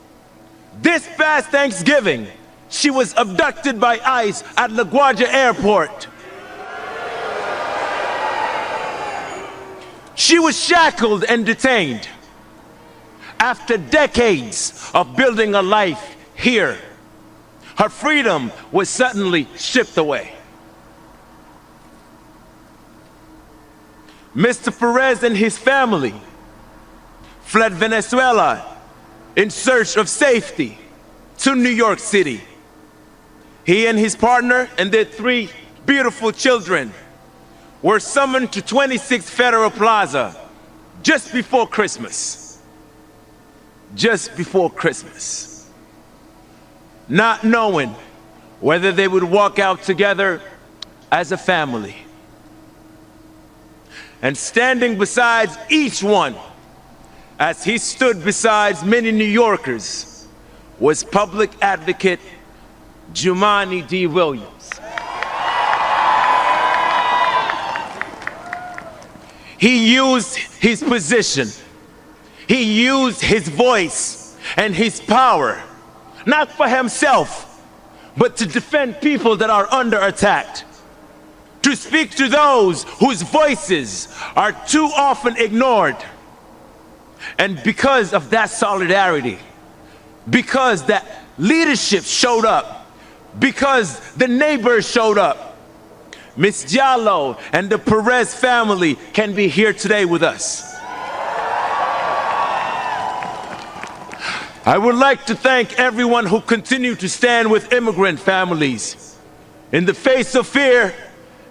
This past Thanksgiving, she was abducted by ICE at LaGuardia Airport. She was shackled and detained. After decades of building a life here, her freedom was suddenly stripped away. Mr. Perez and his family fled Venezuela in search of safety to New York City. He and his partner and their 3 beautiful children were summoned to 26 Federal Plaza just before Christmas. Just before Christmas. Not knowing whether they would walk out together as a family. And standing beside each one, as he stood beside many New Yorkers, was public advocate Jumaane D. Williams. He used his position, he used his voice and his power, not for himself, but to defend people that are under attack, to speak to those whose voices are too often ignored. And because of that solidarity, because that leadership showed up, because the neighbors showed up, Miss Diallo and the Perez family can be here today with us. I would like to thank everyone who continued to stand with immigrant families in the face of fear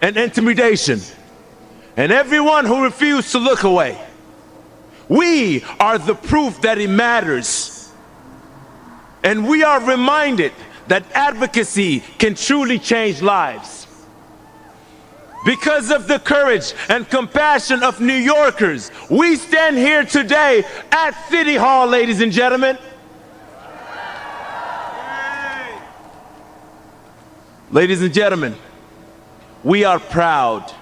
and intimidation, and everyone who refused to look away. We are the proof that it matters, and we are reminded that advocacy can truly change lives. Because of the courage and compassion of New Yorkers, we stand here today at City Hall, ladies and gentlemen. Ladies and gentlemen, we are proud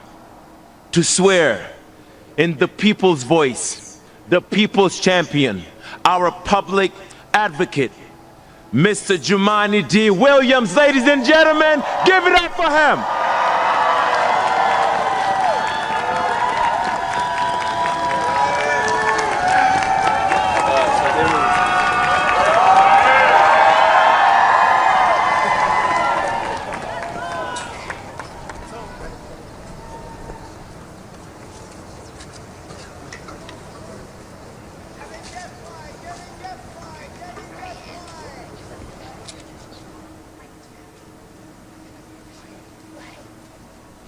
to swear in the people's voice, the people's champion, our public advocate, Mr. Jumaane D. Williams. Ladies and gentlemen, give it up for him.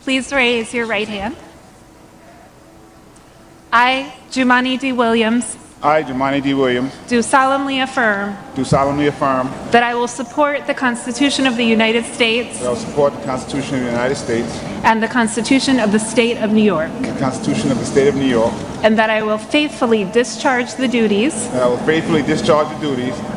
Please raise your right hand. I, Jumaane D. Williams, I, Jumaane D. Williams, do solemnly affirm that I will support the Constitution of the United States I will support the Constitution of the United States and the Constitution of the State of New York, and the Constitution of the State of New York, and that I will faithfully discharge the duties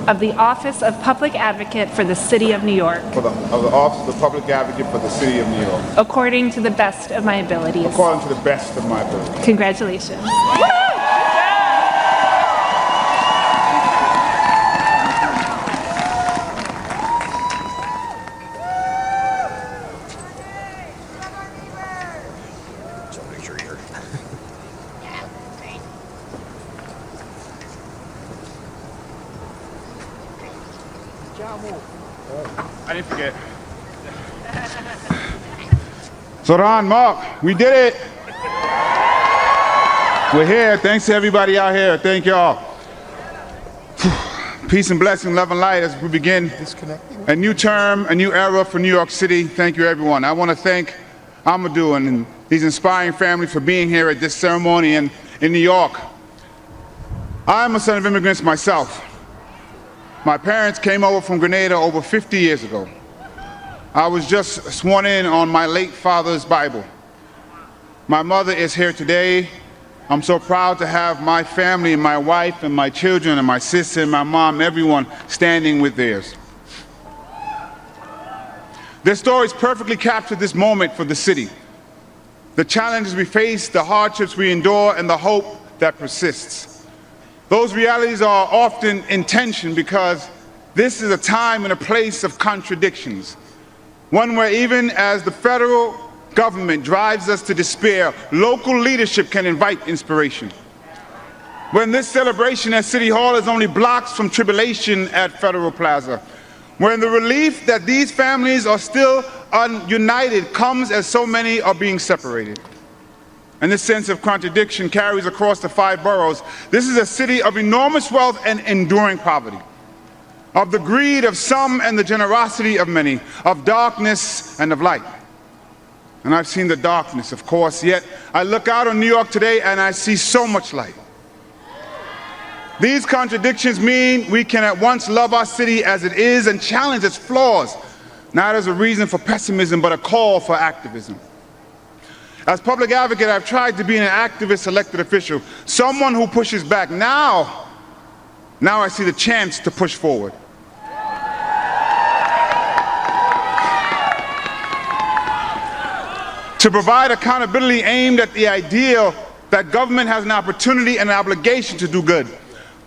of the Office of Public Advocate for the City of New York, of the Office of the Public Advocate for the City of New York, according to the best of my abilities. according to the best of my ability. Congratulations. I didn't forget. So Ron, Mark, we did it. We're here. Thanks to everybody out here. Thank y'all. Peace and blessing, love and light as we begin a new term, a new era for New York City. Thank you, everyone. I want to thank Amadou and his inspiring family for being here at this ceremony in New York. I'm a son of immigrants myself. My parents came over from Grenada over 50 years ago. I was just sworn in on my late father's Bible. My mother is here today. I'm so proud to have my family and my wife and my children and my sister and my mom, everyone standing with theirs. Their stories perfectly capture this moment for the city. The challenges we face, the hardships we endure, and the hope that persists. Those realities are often in tension because this is a time and a place of contradictions. One where even as the federal government drives us to despair, local leadership can invite inspiration. When this celebration at City Hall is only blocks from tribulation at Federal Plaza. When the relief that these families are still united comes as so many are being separated. And this sense of contradiction carries across the 5 boroughs. This is a city of enormous wealth and enduring poverty, of the greed of some and the generosity of many, of darkness and of light. And I've seen the darkness, of course, yet I look out on New York today and I see so much light. These contradictions mean we can at once love our city as it is and challenge its flaws, not as a reason for pessimism, but a call for activism. As public advocate, I've tried to be an activist elected official, someone who pushes back. Now I see the chance to push forward. To provide accountability aimed at the ideal that government has an opportunity and an obligation to do good.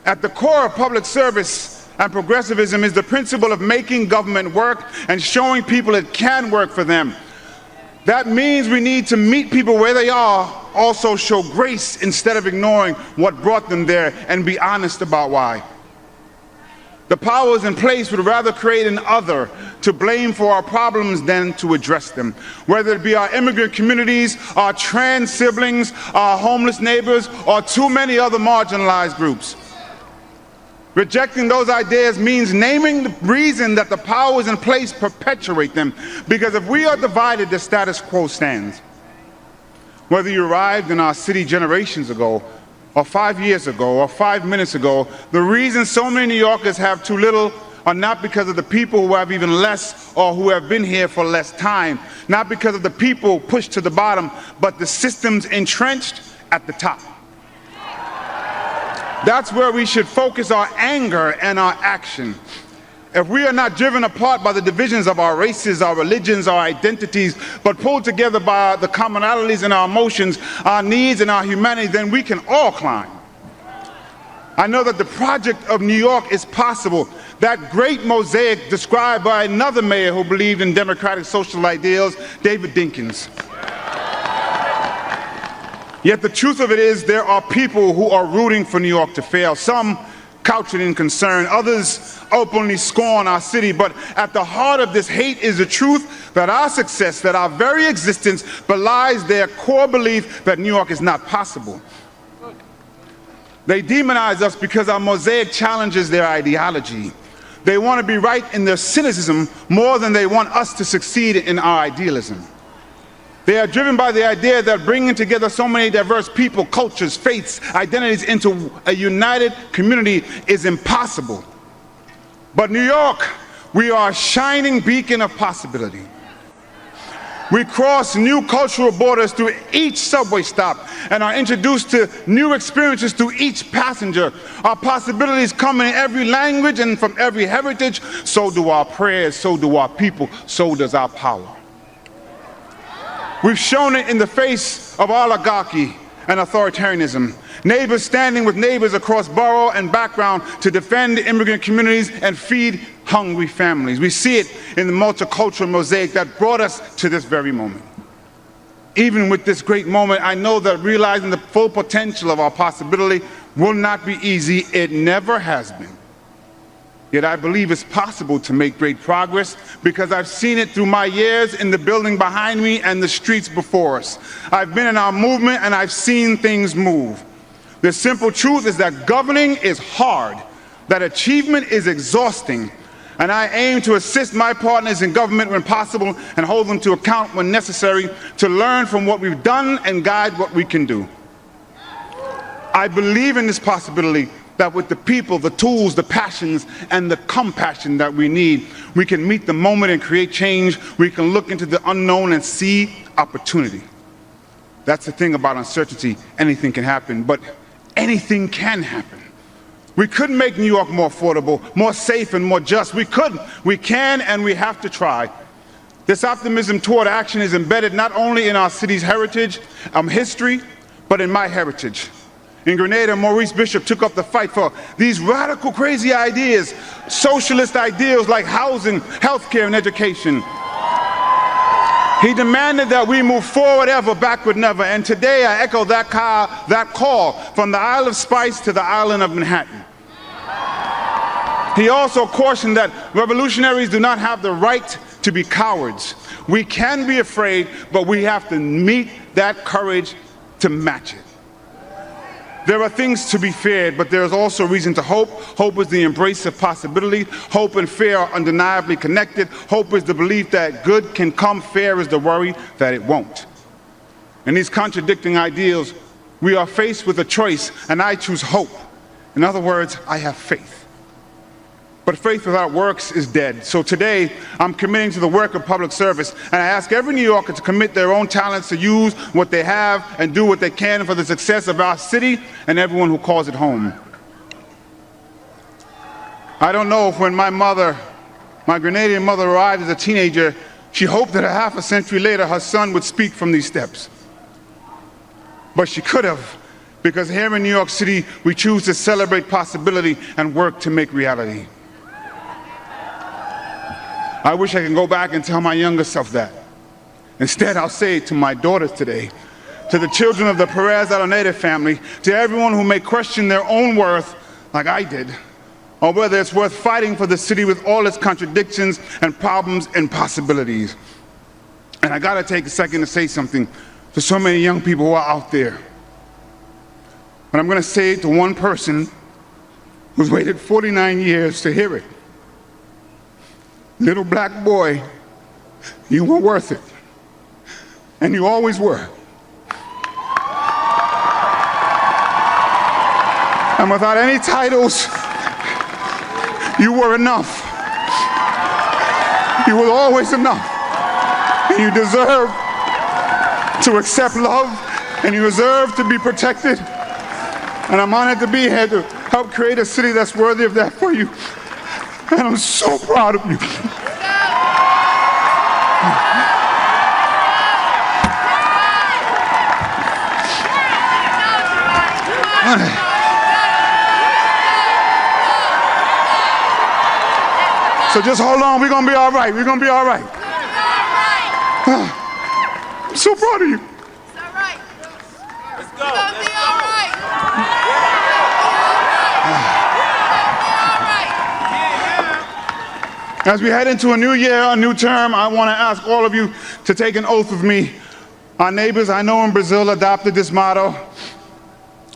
At the core of public service and progressivism is the principle of making government work and showing people it can work for them. That means we need to meet people where they are, also show grace instead of ignoring what brought them there, and be honest about why. The powers in place would rather create an other to blame for our problems than to address them. Whether it be our immigrant communities, our trans siblings, our homeless neighbors, or too many other marginalized groups. Rejecting those ideas means naming the reason that the powers in place perpetuate them. Because if we are divided, the status quo stands. Whether you arrived in our city generations ago, or 5 years ago, or 5 minutes ago, the reason so many New Yorkers have too little are not because of the people who have even less or who have been here for less time. Not because of the people pushed to the bottom, but the systems entrenched at the top. That's where we should focus our anger and our action. If we are not driven apart by the divisions of our races, our religions, our identities, but pulled together by the commonalities in our emotions, our needs, and our humanity, then we can all climb. I know that the project of New York is possible. That great mosaic described by another mayor who believed in democratic social ideals, David Dinkins. Yet the truth of it is there are people who are rooting for New York to fail. Some couch it in concern, others openly scorn our city. But at the heart of this hate is the truth that our success, that our very existence belies their core belief that New York is not possible. They demonize us because our mosaic challenges their ideology. They want to be right in their cynicism more than they want us to succeed in our idealism. They are driven by the idea that bringing together so many diverse people, cultures, faiths, identities into a united community is impossible. But New York, we are a shining beacon of possibility. We cross new cultural borders through each subway stop and are introduced to new experiences through each passenger. Our possibilities come in every language and from every heritage. So do our prayers, so do our people, so does our power. We've shown it in the face of oligarchy and authoritarianism. Neighbors standing with neighbors across borough and background to defend immigrant communities and feed hungry families. We see it in the multicultural mosaic that brought us to this very moment. Even with this great moment, I know that realizing the full potential of our possibility will not be easy. It never has been. Yet I believe it's possible to make great progress because I've seen it through my years in the building behind me and the streets before us. I've been in our movement and I've seen things move. The simple truth is that governing is hard, that achievement is exhausting, and I aim to assist my partners in government when possible and hold them to account when necessary to learn from what we've done and guide what we can do. I believe in this possibility that with the people, the tools, the passions, and the compassion that we need, we can meet the moment and create change. We can look into the unknown and see opportunity. That's the thing about uncertainty. Anything can happen, but anything can happen. We could make New York more affordable, more safe, and more just. We could, we can, and we have to try. This optimism toward action is embedded not only in our city's heritage, history, but in my heritage. In Grenada, Maurice Bishop took up the fight for these radical, crazy ideas, socialist ideals like housing, healthcare, and education. He demanded that we move forward ever, backward never. And today I echo that call from the Isle of Spice to the island of Manhattan. He also cautioned that revolutionaries do not have the right to be cowards. We can be afraid, but we have to meet that courage to match it. There are things to be feared, but there is also reason to hope. Hope is the embrace of possibility. Hope and fear are undeniably connected. Hope is the belief that good can come. Fear is the worry that it won't. In these contradicting ideals, we are faced with a choice, and I choose hope. In other words, I have faith. But faith without works is dead. So today, I'm committing to the work of public service, and I ask every New Yorker to commit their own talents to use what they have and do what they can for the success of our city and everyone who calls it home. I don't know if when my Grenadian mother arrived as a teenager, she hoped that a half a century later her son would speak from these steps. But she could have, because here in New York City, we choose to celebrate possibility and work to make reality. I wish I could go back and tell my younger self that. Instead, I'll say it to my daughters today, to the children of the Perez Aronete family, to everyone who may question their own worth like I did, or whether it's worth fighting for the city with all its contradictions and problems and possibilities. And I gotta take a second to say something to so many young people who are out there. But I'm gonna say it to one person who's waited 49 years to hear it. Little black boy, you were worth it. And you always were. And without any titles, you were enough. You were always enough. And you deserve to accept love, and you deserve to be protected. And I'm honored to be here to help create a city that's worthy of that for you. And I'm so proud of you. So just hold on, we're gonna be all right. We're gonna be all right. I'm so proud of you. It's all right. Let's go. We're gonna be all right. As we head into a new year, a new term, I want to ask all of you to take an oath with me. Our neighbors, I know in Brazil, adopted this motto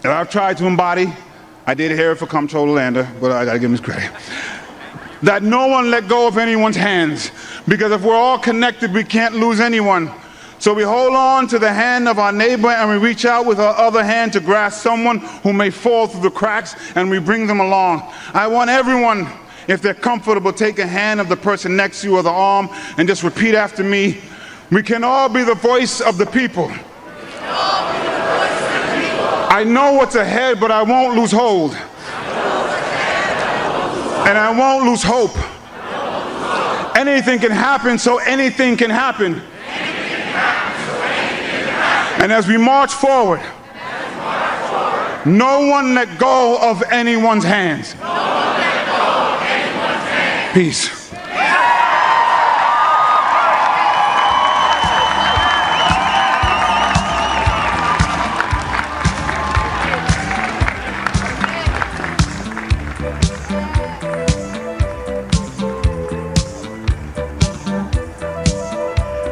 that I've tried to embody. I did hear it for Comptroller, but I gotta give him his credit. That no one let go of anyone's hands, because if we're all connected, we can't lose anyone. So we hold on to the hand of our neighbor and we reach out with our other hand to grasp someone who may fall through the cracks, and we bring them along. I want everyone, if they're comfortable, take a hand of the person next to you or the arm and just repeat after me. We can all be the voice of the people. I know what's ahead, but I won't lose hold. And I won't lose hope. Anything can happen, so anything can happen. And as we march forward, no one let go of anyone's hands. Peace.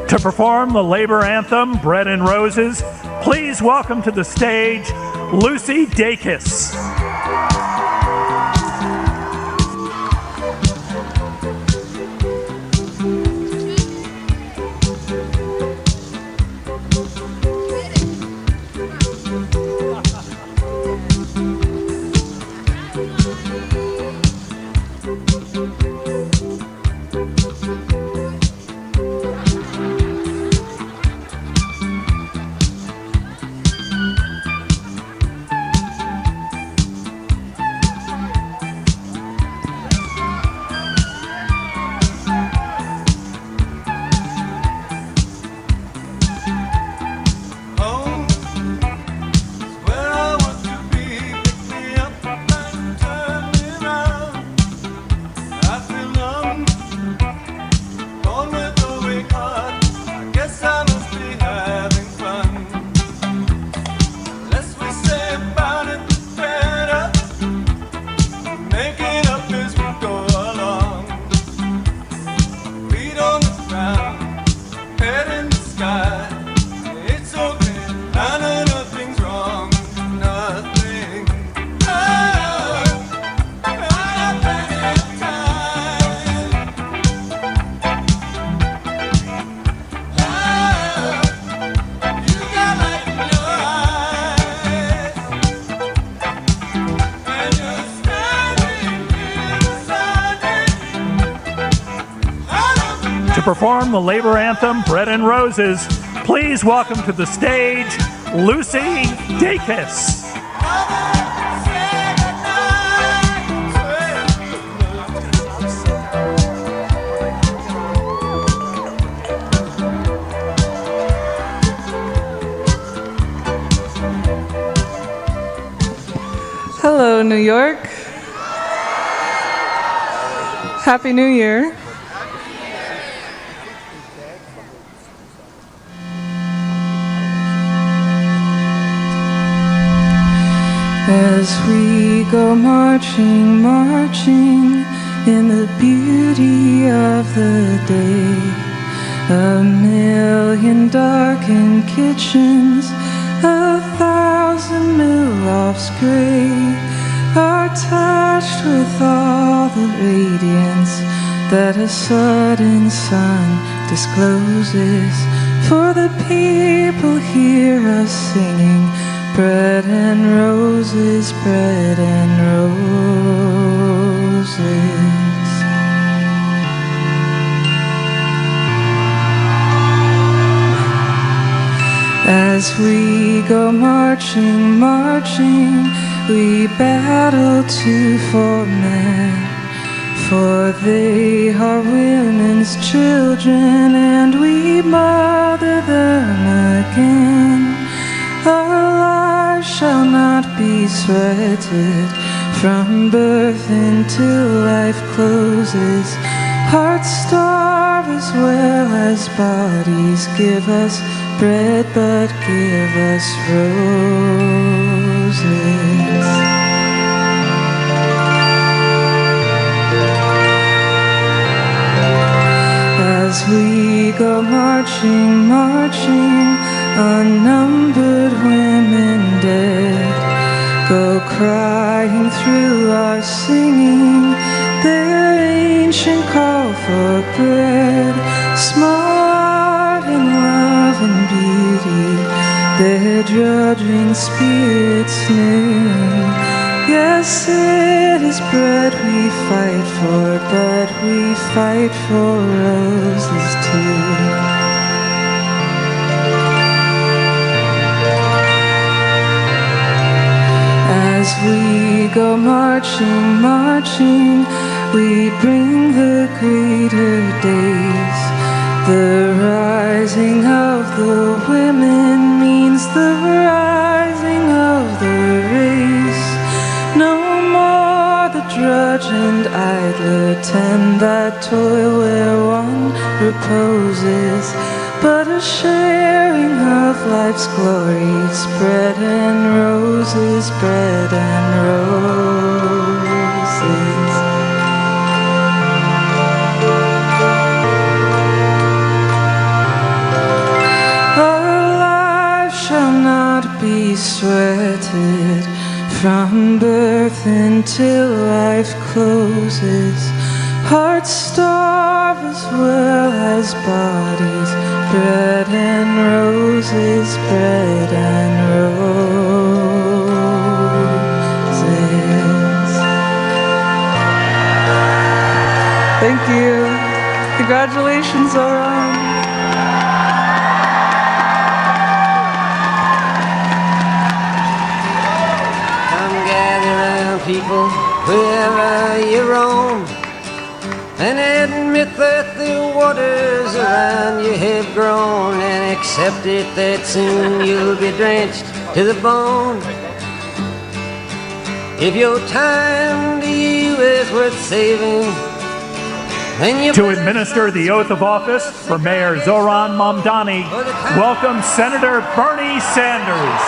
To perform the labor anthem, Bread and Roses, please welcome to the stage Lucy Dacus. perform the labor anthem, Bread and Roses, please welcome to the stage, Lucy Dacus. Hello, New York. Happy New Year. As we go marching, marching in the beauty of the day, a million darkened kitchens, 1,000 mill-lofts gray are touched with all the radiance that a sudden sun discloses. For the people hear us singing, bread and roses, bread and roses. As we go marching, marching, we battle to for men, for they are women's children, and we mother them again. Our lives shall not be sweated from birth until life closes. Hearts starve as well as bodies. Give us bread, but give us roses. As we go marching, marching, unnumbered women dead go crying through our singing their ancient call for bread, small art and love and beauty, their drudging spirits new. Yes, it is bread we fight for, but we fight for roses too. As we go marching, marching, we bring the greater days. The rising of the women means the rising of the race. No more the drudge and idler tend that toil where one reposes, but a sharing of life's glories, bread and roses, bread and roses. Our lives shall not be sweated from birth until life closes. Hearts starve as well as bodies. Bread and roses, bread and roses. Thank you. Congratulations, Zoran. Come gather round, people, wherever you roam, and admit that the waters around you have grown, and accept it that soon you'll be drenched to the bone. If your time to you is worth saving, then you to administer the oath of office for Mayor Zohran Mamdani, welcome Senator Bernie Sanders.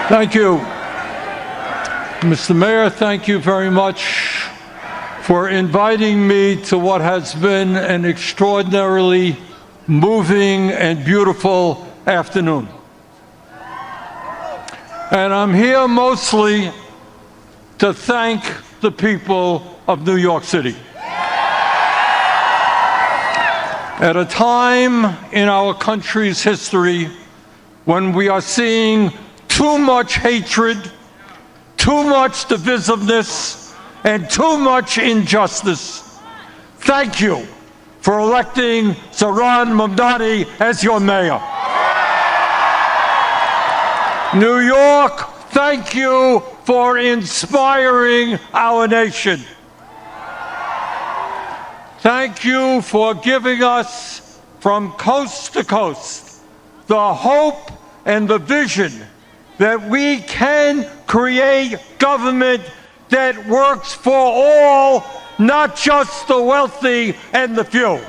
Thank you. Mr. Mayor, thank you very much for inviting me to what has been an extraordinarily moving and beautiful afternoon. And I'm here mostly to thank the people of New York City. At a time in our country's history when we are seeing too much hatred, too much divisiveness, and too much injustice, thank you for electing Zохрана Мамдани as your mayor. New York, thank you for inspiring our nation. Thank you for giving us, from coast to coast, the hope and the vision that we can create government that works for all, not just the wealthy and the few.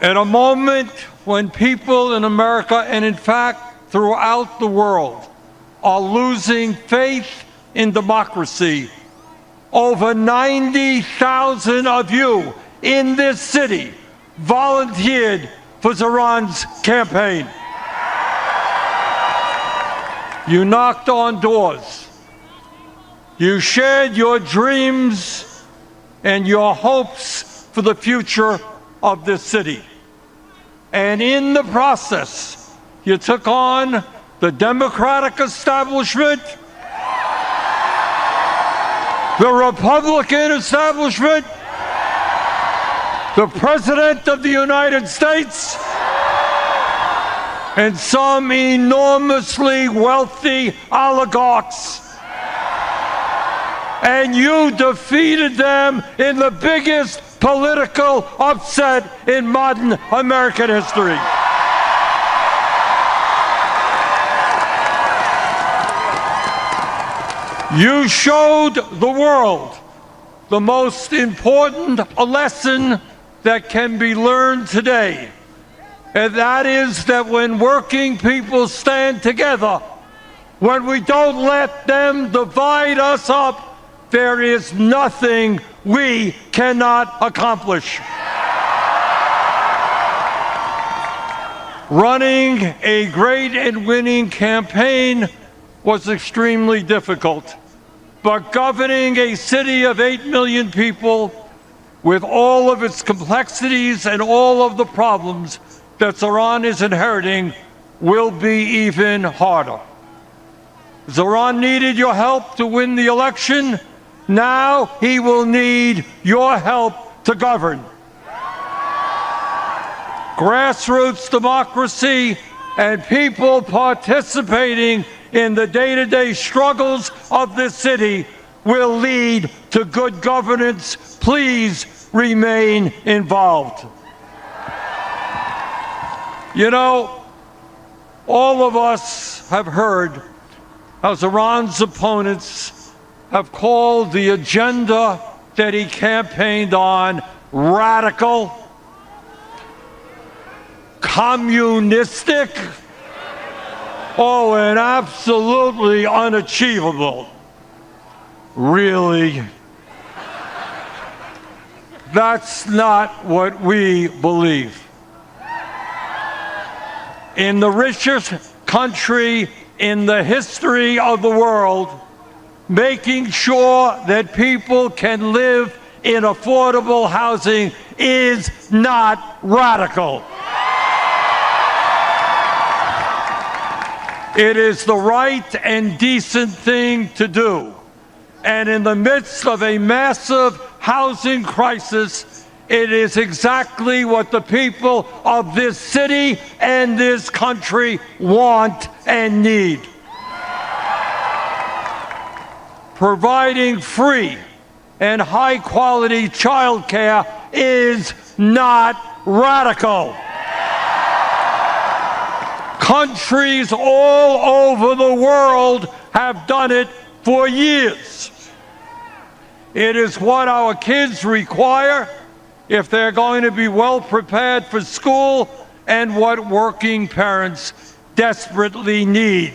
At a moment when people in America, and in fact throughout the world, are losing faith in democracy, over 90,000 of you in this city volunteered for Zохrana's campaign. You knocked on doors. You shared your dreams and your hopes for the future of this city. And in the process, you took on the Democratic establishment, the Republican establishment, the President of the United States, and some enormously wealthy oligarchs. And you defeated them in the biggest political upset in modern American history. You showed the world the most important lesson that can be learned today, and that is that when working people stand together, when we don't let them divide us up, there is nothing we cannot accomplish. Running a great and winning campaign was extremely difficult. But governing a city of 8 million people with all of its complexities and all of the problems that Zохrana is inheriting will be even harder. Zохrana needed your help to win the election. Now he will need your help to govern. Grassroots democracy and people participating in the day-to-day struggles of this city will lead to good governance. Please remain involved. You know, all of us have heard how Zохrana's opponents have called the agenda that he campaigned on radical, communistic, and absolutely unachievable. Really? That's not what we believe. In the richest country in the history of the world, making sure that people can live in affordable housing is not radical. It is the right and decent thing to do. And in the midst of a massive housing crisis, it is exactly what the people of this city and this country want and need. Providing free and high-quality child care is not radical. Countries all over the world have done it for years. It is what our kids require if they're going to be well prepared for school, and what working parents desperately need.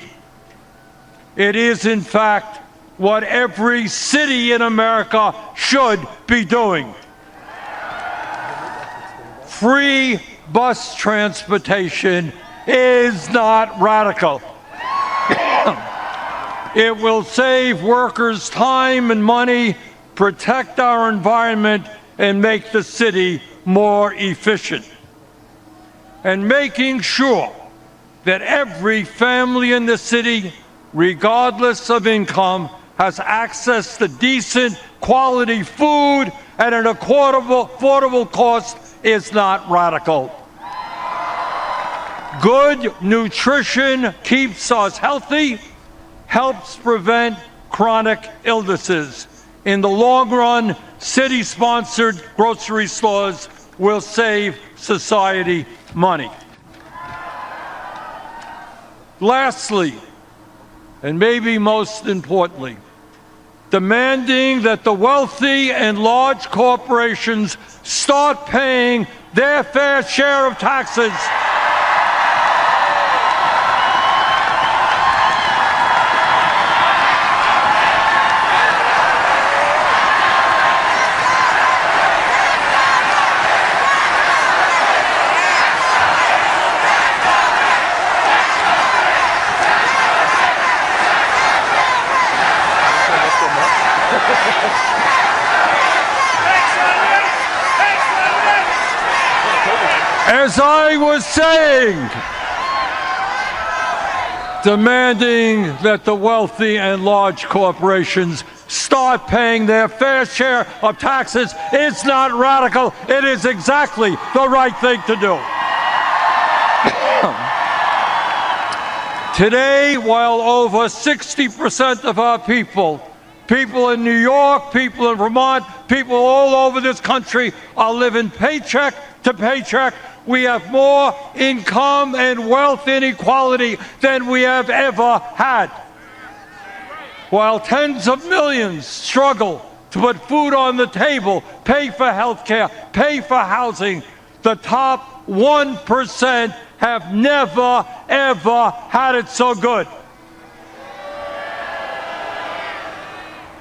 It is, in fact, what every city in America should be doing. Free bus transportation is not radical. It will save workers time and money, protect our environment, and make the city more efficient. And making sure that every family in the city, regardless of income, has access to decent, quality food at an affordable cost is not radical. Good nutrition keeps us healthy, helps prevent chronic illnesses. In the long run, city-sponsored grocery stores will save society money. Lastly, and maybe most importantly, demanding that the wealthy and large corporations start paying their fair share of taxes. As I was saying, demanding that the wealthy and large corporations start paying their fair share of taxes is not radical. It is exactly the right thing to do. Today, while over 60% of our people in New York, people in Vermont, people all over this country are living paycheck to paycheck, we have more income and wealth inequality than we have ever had. While tens of millions struggle to put food on the table, pay for health care, pay for housing, the top 1% have never, ever had it so good.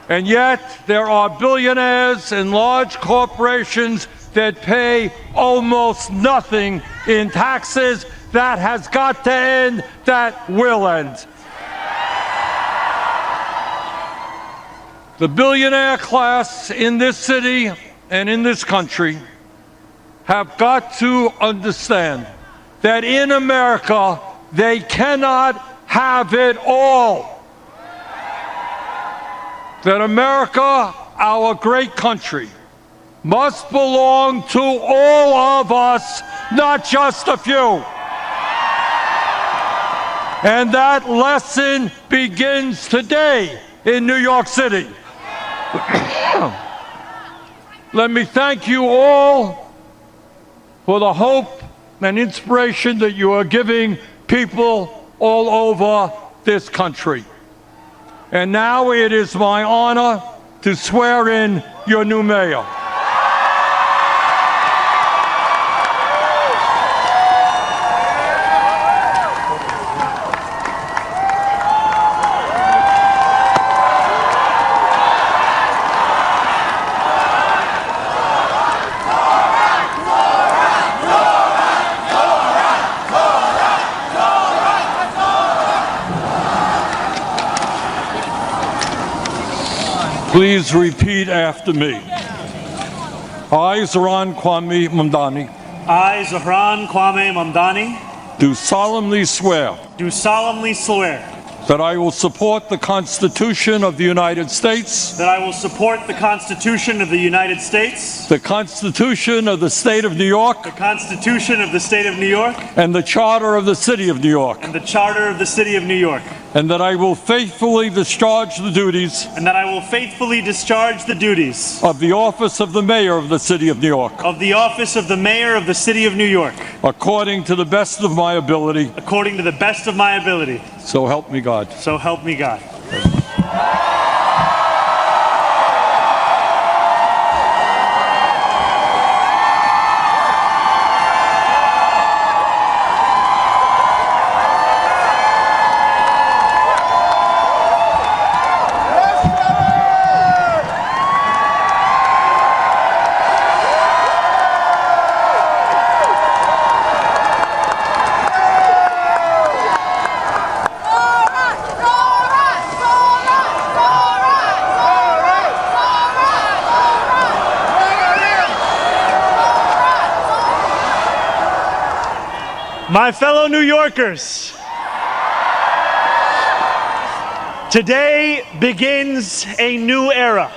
And yet, there are billionaires and large corporations that pay almost nothing in taxes. That has got to end. That will end. The billionaire class in this city and in this country have got to understand that in America, they cannot have it all. That America, our great country, must belong to all of us, not just a few. And that lesson begins today in New York City. Let me thank you all for the hope and inspiration that you are giving people all over this country. And now it is my honor to swear in your new mayor. Please repeat after me. I, Zahran Kwame Mamdani. I, Zahran Kwame Mamdani. Do solemnly swear. Do solemnly swear. That I will support the Constitution of the United States. That I will support the Constitution of the United States. The Constitution of the State of New York. The Constitution of the State of New York. And the Charter of the City of New York. And the Charter of the City of New York. And that I will faithfully discharge the duties. And that I will faithfully discharge the duties. Of the office of the Mayor of the City of New York. Of the office of the Mayor of the City of New York. According to the best of my ability. According to the best of my ability. So help me God. So help me God. My fellow New Yorkers, today begins a new era.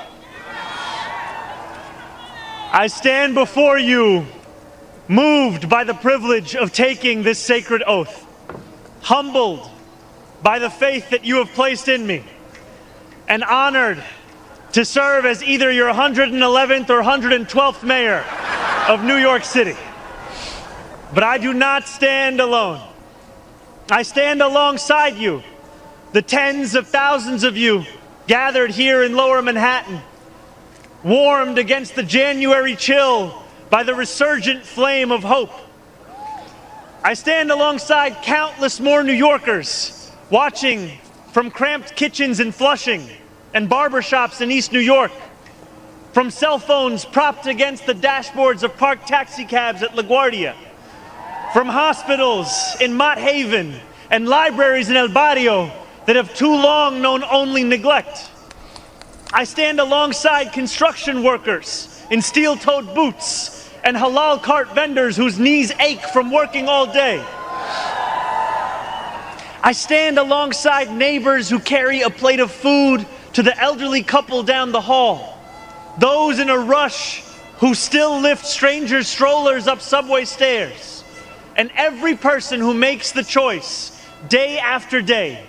I stand before you, moved by the privilege of taking this sacred oath, humbled by the faith that you have placed in me, and honored to serve as either your 111th or 112th mayor of New York City. But I do not stand alone. I stand alongside you, the tens of thousands of you gathered here in Lower Manhattan, warmed against the January chill by the resurgent flame of hope. I stand alongside countless more New Yorkers watching from cramped kitchens in Flushing and barbershops in East New York, from cell phones propped against the dashboards of parked taxicabs at LaGuardia, from hospitals in Mott Haven and libraries in El Barrio that have too long known only neglect. I stand alongside construction workers in steel-toed boots and halal cart vendors whose knees ache from working all day. I stand alongside neighbors who carry a plate of food to the elderly couple down the hall, those in a rush who still lift strangers' strollers up subway stairs, and every person who makes the choice day after day,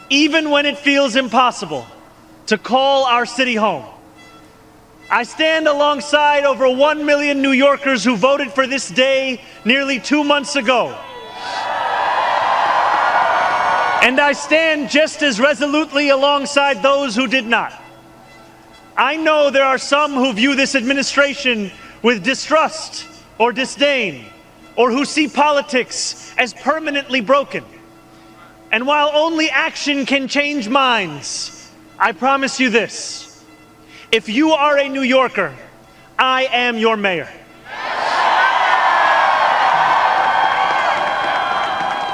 even when it feels impossible, to call our city home. I stand alongside over 1 million New Yorkers who voted for this day nearly 2 months ago. And I stand just as resolutely alongside those who did not. I know there are some who view this administration with distrust or disdain, or who see politics as permanently broken. And while only action can change minds, I promise you this: if you are a New Yorker, I am your mayor.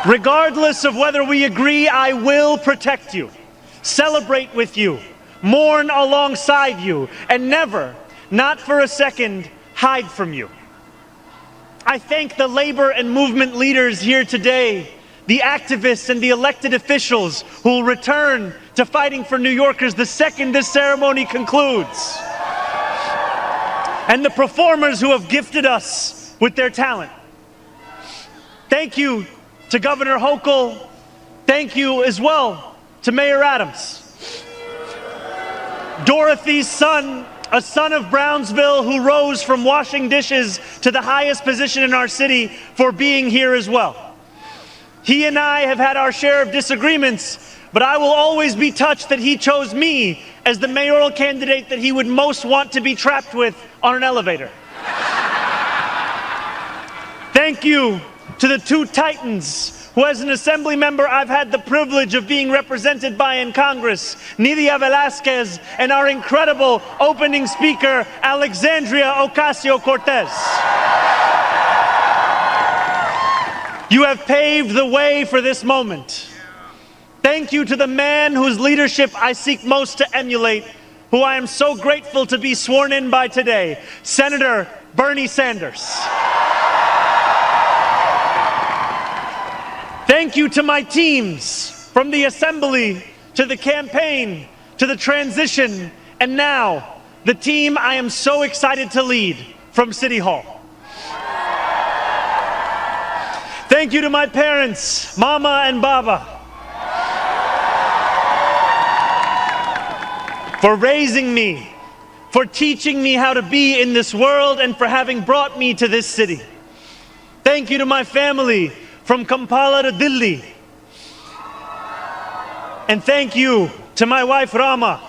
Regardless of whether we agree, I will protect you, celebrate with you, mourn alongside you, and never, not for a second, hide from you. I thank the labor and movement leaders here today, the activists and the elected officials who will return to fighting for New Yorkers the second this ceremony concludes, and the performers who have gifted us with their talent. Thank you to Governor Hochul. Thank you as well to Mayor Adams. Dorothy's son, a son of Brownsville who rose from washing dishes to the highest position in our city, for being here as well. He and I have had our share of disagreements, but I will always be touched that he chose me as the mayoral candidate that he would most want to be trapped with on an elevator. Thank you to the two titans who, as an assembly member, I've had the privilege of being represented by in Congress, Nidia Velázquez and our incredible opening speaker, Alexandria Ocasio-Cortez. You have paved the way for this moment. Thank you to the man whose leadership I seek most to emulate, who I am so grateful to be sworn in by today, Senator Bernie Sanders. Thank you to my teams, from the assembly to the campaign to the transition, and now the team I am so excited to lead from City Hall. Thank you to my parents, Mama and Baba, for raising me, for teaching me how to be in this world, and for having brought me to this city. Thank you to my family, from Kampala to Delhi. And thank you to my wife, Rama.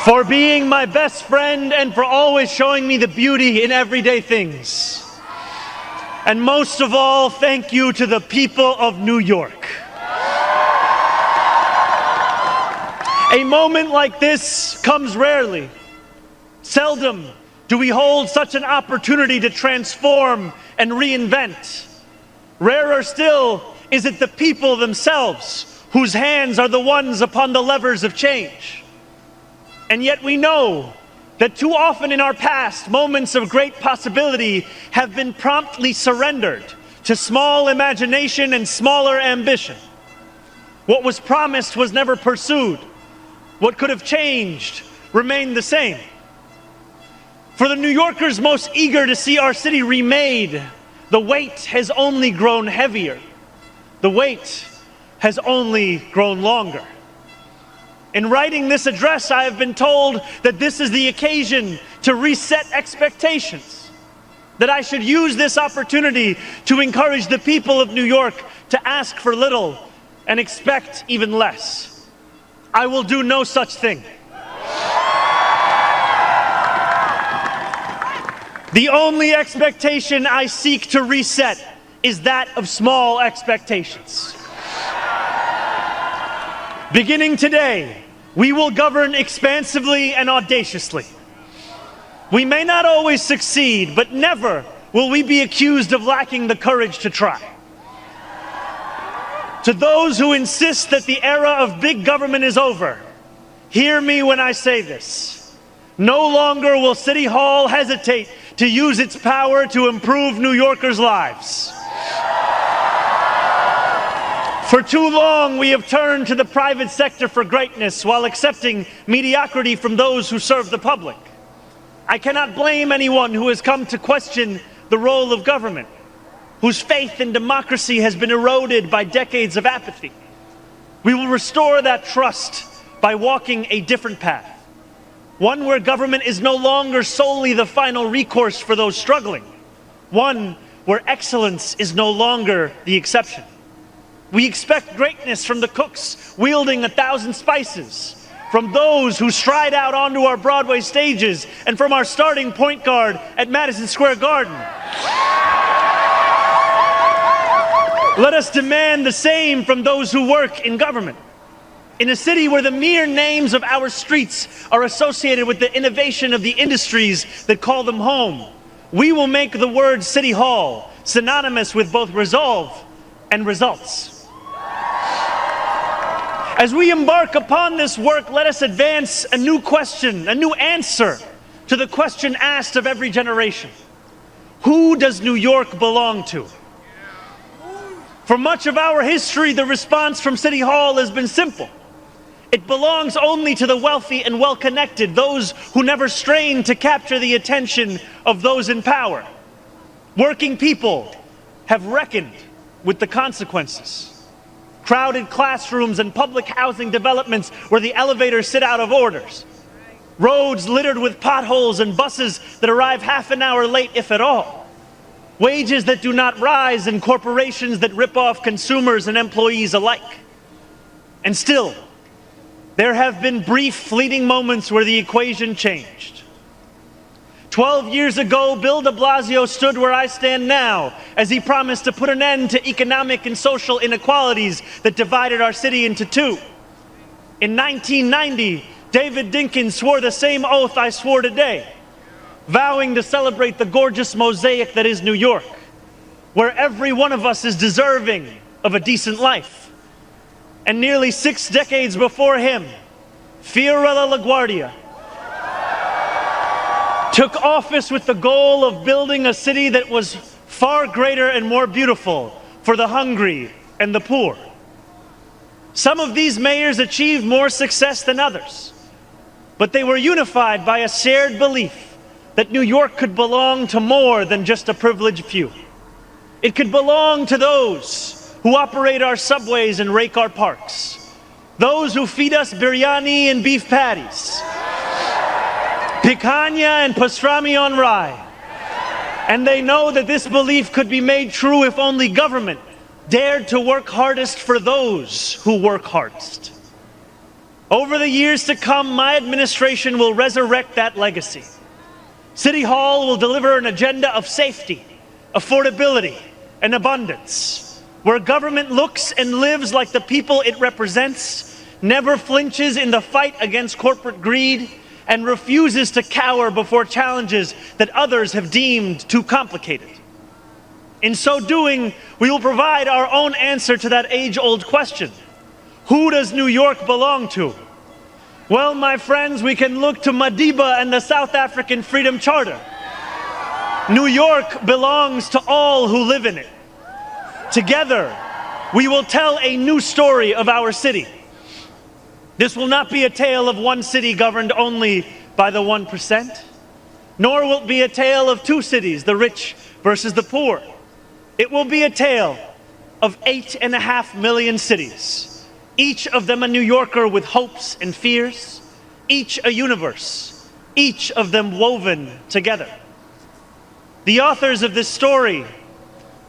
For being my best friend and for always showing me the beauty in everyday things. And most of all, thank you to the people of New York. A moment like this comes rarely. Seldom do we hold such an opportunity to transform and reinvent. Rarer still is it the people themselves whose hands are the ones upon the levers of change. And yet we know that too often in our past, moments of great possibility have been promptly surrendered to small imagination and smaller ambition. What was promised was never pursued. What could have changed remained the same. For the New Yorkers most eager to see our city remade, the weight has only grown heavier. The wait has only grown longer. In writing this address, I have been told that this is the occasion to reset expectations, that I should use this opportunity to encourage the people of New York to ask for little and expect even less. I will do no such thing. The only expectation I seek to reset is that of small expectations. Beginning today, we will govern expansively and audaciously. We may not always succeed, but never will we be accused of lacking the courage to try. To those who insist that the era of big government is over, hear me when I say this. No longer will City Hall hesitate to use its power to improve New Yorkers' lives. For too long, we have turned to the private sector for greatness while accepting mediocrity from those who serve the public. I cannot blame anyone who has come to question the role of government, whose faith in democracy has been eroded by decades of apathy. We will restore that trust by walking a different path, one where government is no longer solely the final recourse for those struggling, one where excellence is no longer the exception. We expect greatness from the cooks wielding 1,000 spices, from those who stride out onto our Broadway stages, and from our starting point guard at Madison Square Garden. Let us demand the same from those who work in government. In a city where the mere names of our streets are associated with the innovation of the industries that call them home, we will make the word City Hall synonymous with both resolve and results. As we embark upon this work, let us advance a new question, a new answer to the question asked of every generation. Who does New York belong to? For much of our history, the response from City Hall has been simple. It belongs only to the wealthy and well-connected, those who never strain to capture the attention of those in power. Working people have reckoned with the consequences. Crowded classrooms and public housing developments where the elevators sit out of orders. Roads littered with potholes and buses that arrive half an hour late, if at all. Wages that do not rise and corporations that rip off consumers and employees alike. And still, there have been brief, fleeting moments where the equation changed. 12 years ago, Bill de Blasio stood where I stand now as he promised to put an end to economic and social inequalities that divided our city into two. In 1990, David Dinkins swore the same oath I swore today, vowing to celebrate the gorgeous mosaic that is New York, where every one of us is deserving of a decent life. And nearly 6 decades before him, Fiorella LaGuardia took office with the goal of building a city that was far greater and more beautiful for the hungry and the poor. Some of these mayors achieved more success than others, but they were unified by a shared belief that New York could belong to more than just a privileged few. It could belong to those who operate our subways and rake our parks, those who feed us biryani and beef patties, picanha and pastrami on rye. And they know that this belief could be made true if only government dared to work hardest for those who work hardest. Over the years to come, my administration will resurrect that legacy. City Hall will deliver an agenda of safety, affordability, and abundance, where government looks and lives like the people it represents, never flinches in the fight against corporate greed, and refuses to cower before challenges that others have deemed too complicated. In so doing, we will provide our own answer to that age-old question. Who does New York belong to? Well, my friends, we can look to Madiba and the South African Freedom Charter. New York belongs to all who live in it. Together, we will tell a new story of our city. This will not be a tale of one city governed only by the 1%, nor will it be a tale of two cities, the rich versus the poor. It will be a tale of 8.5 million cities, each of them a New Yorker with hopes and fears, each a universe, each of them woven together. The authors of this story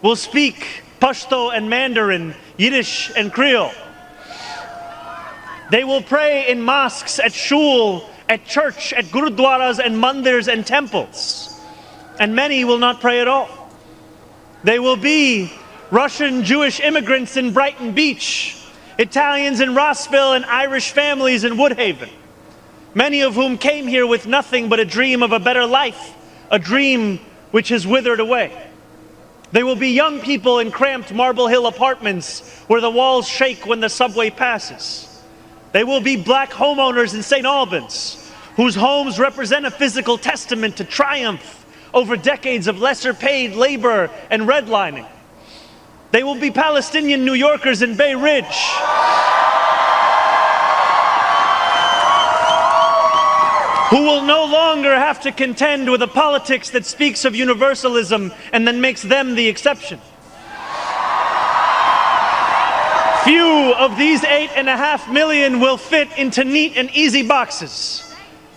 will speak Pashto and Mandarin, Yiddish and Creole. They will pray in mosques, at shul, at church, at gurudwaras and mandirs and temples. And many will not pray at all. They will be Russian Jewish immigrants in Brighton Beach, Italians in Rossville, and Irish families in Woodhaven, many of whom came here with nothing but a dream of a better life, a dream which has withered away. They will be young people in cramped Marble Hill apartments where the walls shake when the subway passes. They will be black homeowners in St. Albans, whose homes represent a physical testament to triumph over decades of lesser paid labor and redlining. They will be Palestinian New Yorkers in Bay Ridge, who will no longer have to contend with a politics that speaks of universalism and then makes them the exception. Few of these 8.5 million will fit into neat and easy boxes.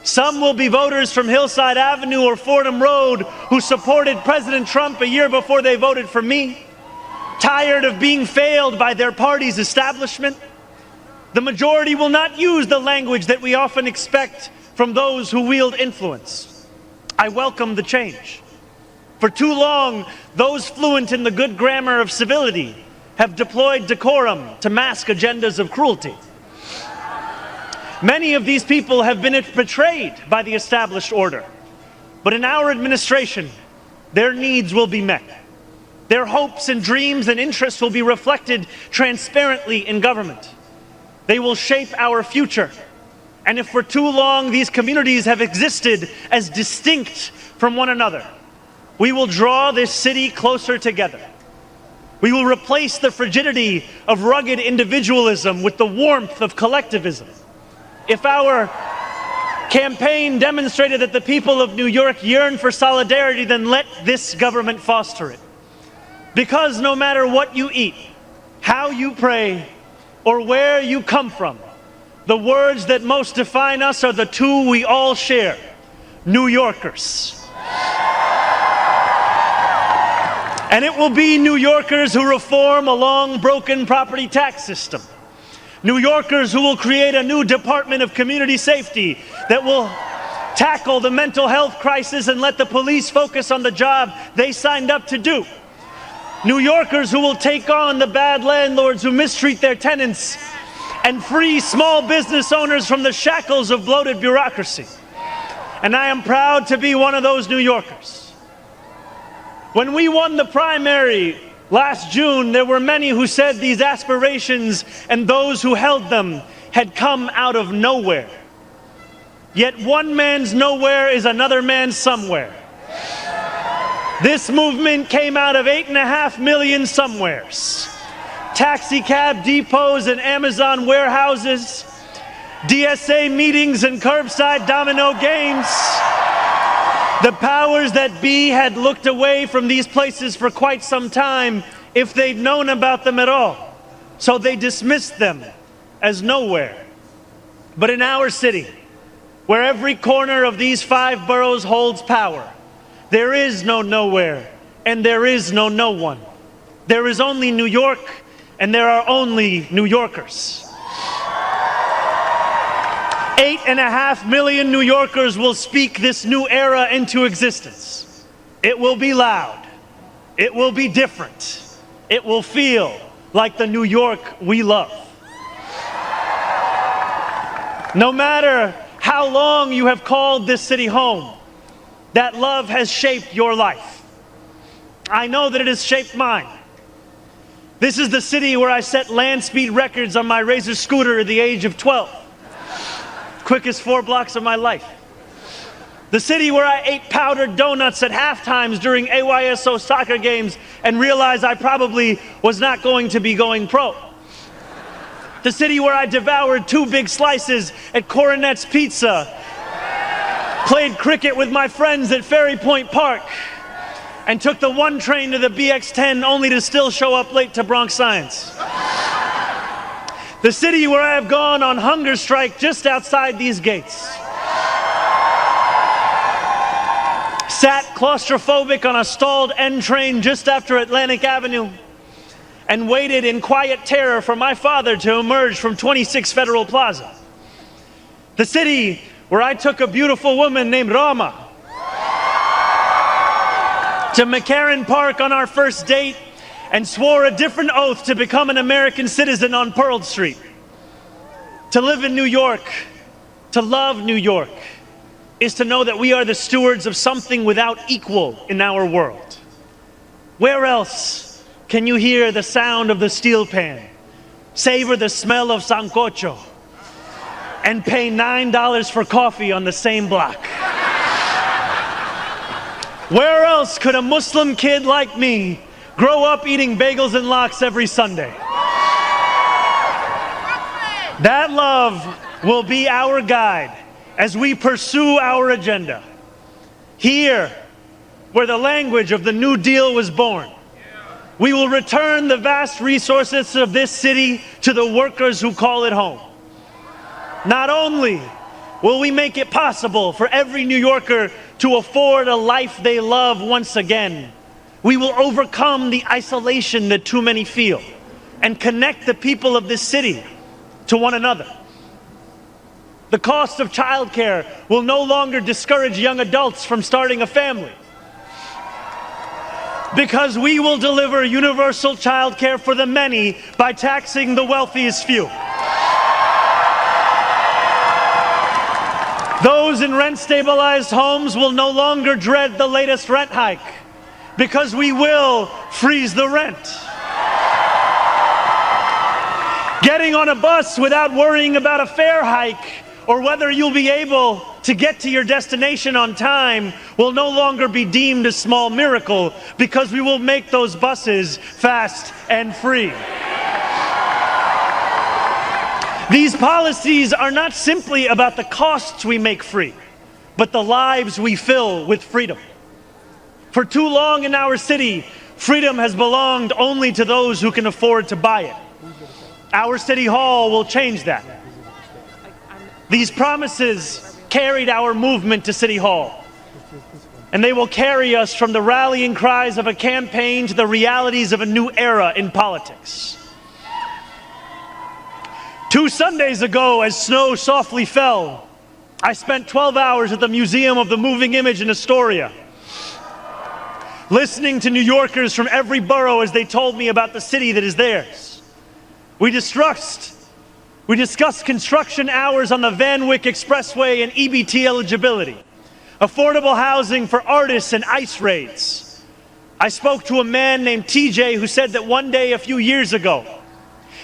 Some will be voters from Hillside Avenue or Fordham Road who supported President Trump a year before they voted for me, tired of being failed by their party's establishment. The majority will not use the language that we often expect from those who wield influence. I welcome the change. For too long, those fluent in the good grammar of civility have deployed decorum to mask agendas of cruelty. Many of these people have been betrayed by the established order, but in our administration, their needs will be met. Their hopes and dreams and interests will be reflected transparently in government. They will shape our future. And if for too long these communities have existed as distinct from one another, we will draw this city closer together. We will replace the frigidity of rugged individualism with the warmth of collectivism. If our campaign demonstrated that the people of New York yearn for solidarity, then let this government foster it. Because no matter what you eat, how you pray, or where you come from, the words that most define us are the two we all share: New Yorkers. And it will be New Yorkers who reform a long broken property tax system. New Yorkers who will create a new Department of Community Safety that will tackle the mental health crisis and let the police focus on the job they signed up to do. New Yorkers who will take on the bad landlords who mistreat their tenants and free small business owners from the shackles of bloated bureaucracy. And I am proud to be one of those New Yorkers. When we won the primary last June, there were many who said these aspirations and those who held them had come out of nowhere. Yet one man's nowhere is another man's somewhere. This movement came out of 8.5 million somewheres. Taxi cab depots and Amazon warehouses, DSA meetings and curbside domino games. The powers that be had looked away from these places for quite some time if they'd known about them at all. So they dismissed them as nowhere. But in our city, where every corner of these 5 boroughs holds power, there is no nowhere and there is no one. There is only New York and there are only New Yorkers. 8.5 million New Yorkers will speak this new era into existence. It will be loud. It will be different. It will feel like the New York we love. No matter how long you have called this city home, that love has shaped your life. I know that it has shaped mine. This is the city where I set land speed records on my Razor scooter at the age of 12. quickest 4 blocks of my life. The city where I ate powdered donuts at halftimes during AYSO soccer games and realized I probably was not going to be going pro. The city where I devoured 2 big slices at Coronet's Pizza, played cricket with my friends at Ferry Point Park, and took the 1 train to the BX10 only to still show up late to Bronx Science. The city where I have gone on hunger strike just outside these gates. Sat claustrophobic on a stalled N train just after Atlantic Avenue and waited in quiet terror for my father to emerge from 26 Federal Plaza. The city where I took a beautiful woman named Rama to McCarran Park on our first date and swore a different oath to become an American citizen on Pearl Street. To live in New York, to love New York, is to know that we are the stewards of something without equal in our world. Where else can you hear the sound of the steel pan, savor the smell of sancocho, and pay $9 for coffee on the same block? Where else could a Muslim kid like me grow up eating bagels and lox every Sunday? That love will be our guide as we pursue our agenda. Here, where the language of the New Deal was born, we will return the vast resources of this city to the workers who call it home. Not only will we make it possible for every New Yorker to afford a life they love once again, we will overcome the isolation that too many feel and connect the people of this city to one another. The cost of childcare will no longer discourage young adults from starting a family, because we will deliver universal childcare for the many by taxing the wealthiest few. Those in rent-stabilized homes will no longer dread the latest rent hike, because we will freeze the rent. Getting on a bus without worrying about a fare hike or whether you'll be able to get to your destination on time will no longer be deemed a small miracle, because we will make those buses fast and free. These policies are not simply about the costs we make free, but the lives we fill with freedom. For too long in our city, freedom has belonged only to those who can afford to buy it. Our city hall will change that. These promises carried our movement to City Hall, and they will carry us from the rallying cries of a campaign to the realities of a new era in politics. 2 Sundays ago, as snow softly fell, I spent 12 hours at the Museum of the Moving Image in Astoria, listening to New Yorkers from every borough as they told me about the city that is theirs. We discussed construction hours on the Van Wyck Expressway and EBT eligibility, affordable housing for artists and ICE raids. I spoke to a man named TJ who said that one day a few years ago,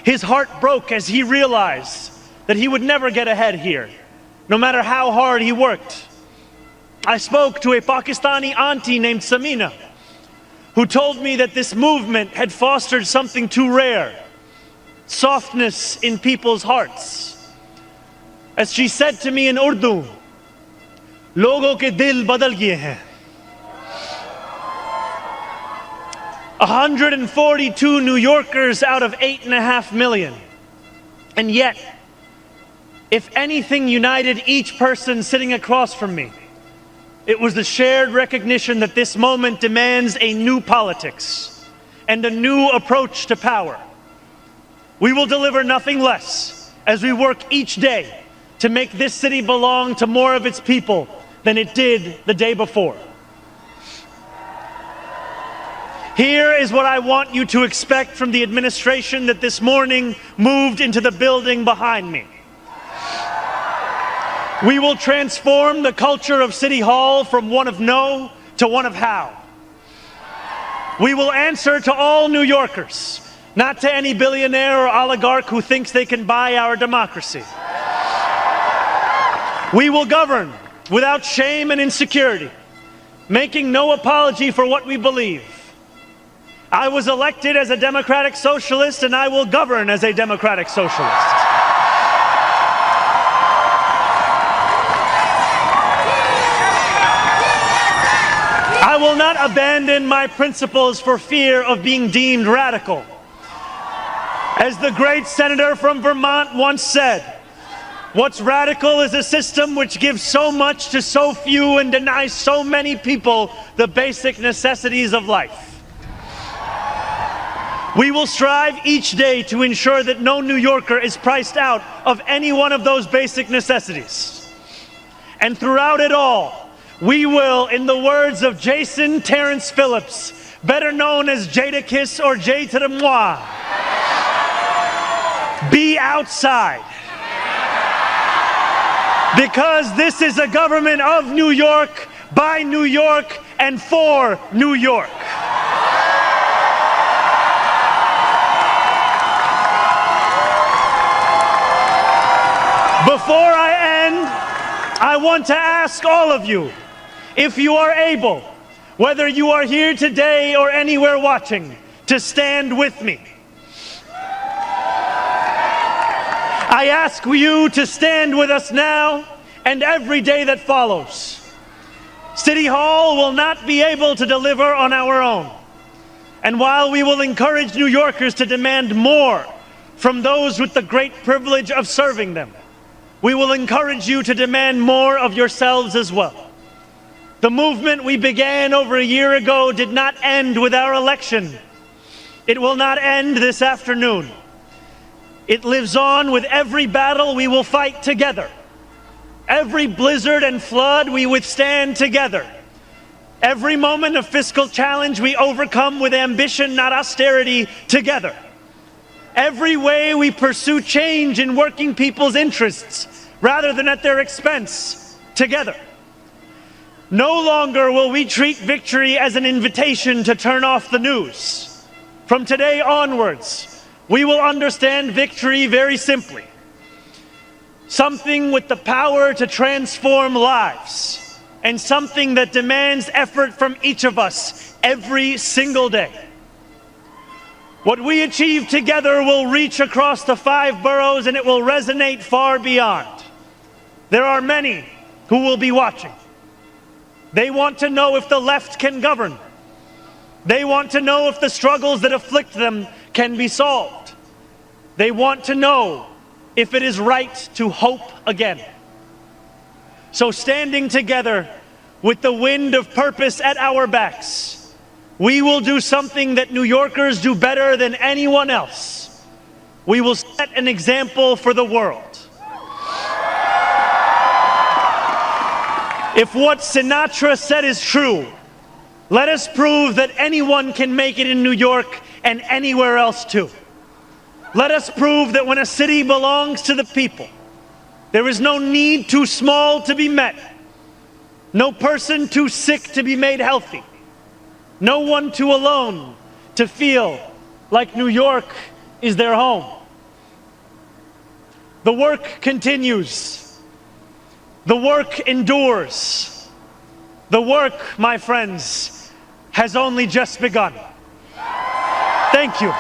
his heart broke as he realized that he would never get ahead here, no matter how hard he worked. I spoke to a Pakistani auntie named Samina, who told me that this movement had fostered something too rare: softness in people's hearts. As she said to me in Urdu, "Logo ke dil badal gaye hain." 142 New Yorkers out of 8.5 million. And yet, if anything united each person sitting across from me, it was the shared recognition that this moment demands a new politics and a new approach to power. We will deliver nothing less as we work each day to make this city belong to more of its people than it did the day before. Here is what I want you to expect from the administration that this morning moved into the building behind me. We will transform the culture of City Hall from one of no to one of how. We will answer to all New Yorkers, not to any billionaire or oligarch who thinks they can buy our democracy. We will govern without shame and insecurity, making no apology for what we believe. I was elected as a democratic socialist, and I will govern as a democratic socialist. I will not abandon my principles for fear of being deemed radical. As the great senator from Vermont once said, what's radical is a system which gives so much to so few and denies so many people the basic necessities of life. We will strive each day to ensure that no New Yorker is priced out of any one of those basic necessities. And throughout it all, we will, in the words of Jason Terrence Phillips, better known as Jadakiss or Jay to the Moi, be outside. Because this is a government of New York, by New York, and for New York. Before I end, I want to ask all of you, if you are able, whether you are here today or anywhere watching, to stand with me. I ask you to stand with us now and every day that follows. City Hall will not be able to deliver on our own. And while we will encourage New Yorkers to demand more from those with the great privilege of serving them, we will encourage you to demand more of yourselves as well. The movement we began over a year ago did not end with our election. It will not end this afternoon. It lives on with every battle we will fight together. Every blizzard and flood we withstand together. Every moment of fiscal challenge we overcome with ambition, not austerity, together. Every way we pursue change in working people's interests rather than at their expense, together. No longer will we treat victory as an invitation to turn off the news. From today onwards, we will understand victory very simply. Something with the power to transform lives, and something that demands effort from each of us every single day. What we achieve together will reach across the 5 boroughs, and it will resonate far beyond. There are many who will be watching. They want to know if the left can govern. They want to know if the struggles that afflict them can be solved. They want to know if it is right to hope again. So standing together with the wind of purpose at our backs, we will do something that New Yorkers do better than anyone else. We will set an example for the world. If what Sinatra said is true, let us prove that anyone can make it in New York and anywhere else too. Let us prove that when a city belongs to the people, there is no need too small to be met, no person too sick to be made healthy, no one too alone to feel like New York is their home. The work continues. The work endures. The work, my friends, has only just begun. Thank you.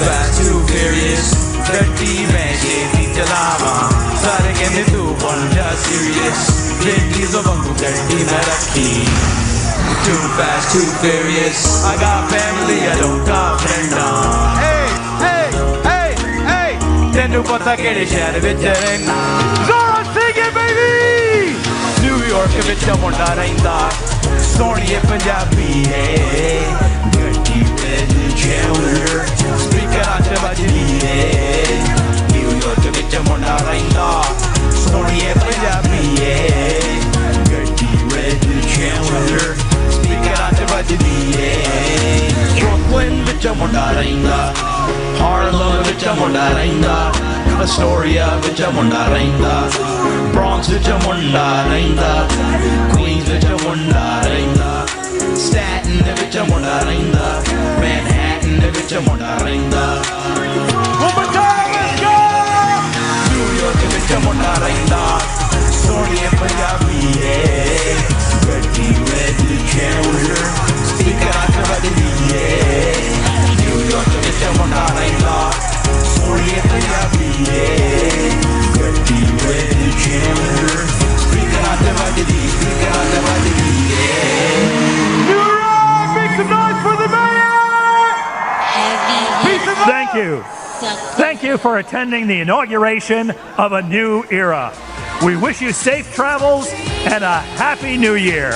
fast, too furious. Dirty magic, Jalava. Sare ke me tu bonja serious. Ladies of Uncle Dirty Maraki. Too fast, too furious. I got family, I don't got friend on. Hey, hey, hey, hey. Tenu pata kede shahar vich rehna. Zora sing it, baby. New York vich munda rehda. Soniye Punjabi hai. Dirty red chandler. Speaker ache bajdi hai. New York vich munda rehda. Soniye Punjabi hai. Dirty red chandler. Brooklyn ਵਿੱਚ ਮੁੰਡਾ ਰਹਿੰਦਾ Harlem ਵਿੱਚ ਮੁੰਡਾ ਰਹਿੰਦਾ Astoria ਵਿੱਚ ਮੁੰਡਾ ਰਹਿੰਦਾ Bronx ਵਿੱਚ ਮੁੰਡਾ ਰਹਿੰਦਾ Queens ਵਿੱਚ ਮੁੰਡਾ ਰਹਿੰਦਾ Staten ਵਿੱਚ ਮੁੰਡਾ ਰਹਿੰਦਾ Manhattan ਵਿੱਚ ਮੁੰਡਾ ਰਹਿੰਦਾ New York ਵਿੱਚ ਮੁੰਡਾ ਰਹਿੰਦਾ Soniye Punjabi hai Dirty red chandler Speaker ache bajdi hai New York vich munda rehda Soniye Punjabi hai Dirty red chandler Speaker ache bajdi hai New York, make some noise for the mayor! Thank you. Thank you for attending the inauguration of a new era. We wish you safe travels and a happy new year.